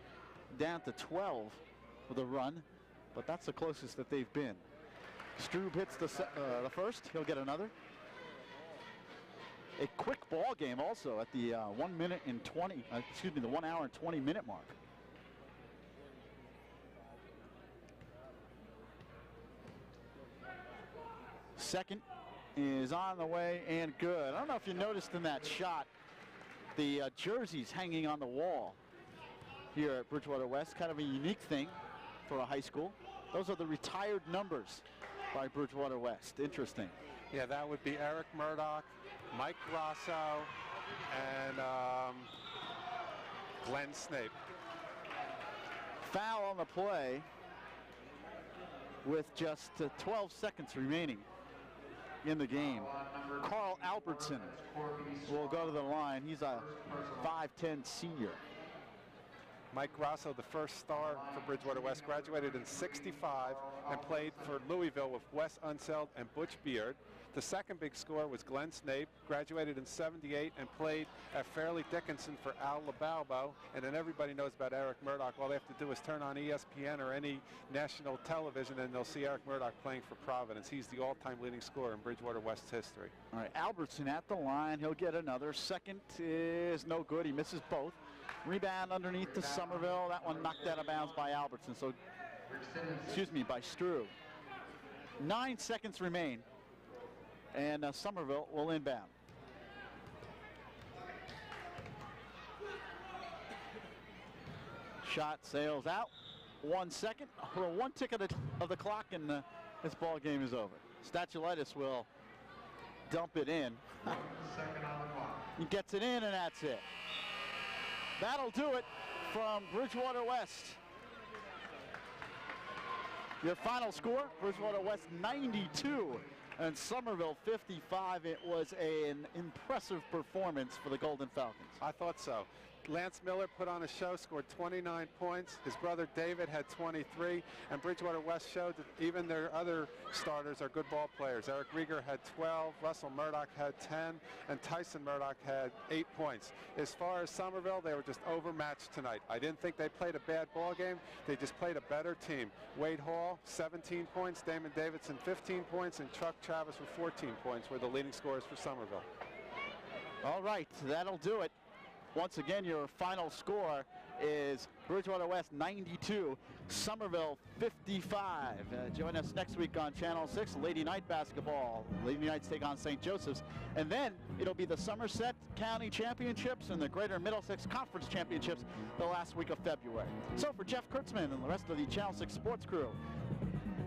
down to 12 with a run, but that's the closest that they've been. Strube hits the first. He'll get another. A quick ball game also at the 1 minute and 20, excuse me, the 1 hour and 20 minute mark. Second is on the way and good. I don't know if you noticed in that shot, the jerseys hanging on the wall here at Bridgewater West, kind of a unique thing for a high school. Those are the retired numbers by Bridgewater West. Interesting. Yeah, that would be Eric Murdoch, Mike Grasso, and Glenn Snape. Foul on the play with just 12 seconds remaining in the game. Carl Albertson will go to the line. He's a 5'10 senior. Mike Grasso, the first star for Bridgewater West, graduated in '65 and played for Louisville with Wes Unseld and Butch Beard. The second big score was Glenn Snape, graduated in '78 and played at Fairleigh Dickinson for Al LaBalbo. And then everybody knows about Eric Murdoch. All they have to do is turn on ESPN or any national television and they'll see Eric Murdoch playing for Providence. He's the all-time leading scorer in Bridgewater West's history. All right, Albertson at the line. He'll get another. Second is no good. He misses both. Rebound underneath to Somerville. That one knocked out of bounds by Albertson. So, excuse me, by Strube. 9 seconds remain. And Somerville will inbound. Shot sails out. 1 second. Well, 1 tick of the clock, and this ball game is over. Statulitis will dump it in. He gets it in, and that's it. That'll do it from Bridgewater West. Your final score, Bridgewater West 92 and Somerville 55. It was an impressive performance for the Golden Falcons. I thought so. Lance Miller put on a show, scored 29 points. His brother David had 23, and Bridgewater West showed that even their other starters are good ball players. Eric Rieger had 12, Russell Murdoch had 10, and Tyson Murdoch had 8 points. As far as Somerville, they were just overmatched tonight. I didn't think they played a bad ball game. They just played a better team. Wade Hall, 17 points, Damon Davidson, 15 points, and Chuck Travis with 14 points were the leading scorers for Somerville. All right, that'll do it. Once again, your final score is Bridgewater West 92, Somerville 55. Join us next week on Channel 6, Lady Night Basketball. Lady Knights take on St. Joseph's. And then it'll be the Somerset County Championships and the Greater Middlesex Conference Championships the last week of February. So for Jeff Kurtzman and the rest of the Channel 6 sports crew,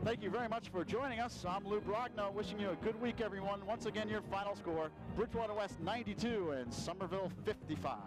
thank you very much for joining us. I'm Lou Brogno, wishing you a good week, everyone. Once again, your final score, Bridgewater West 92 and Somerville 55.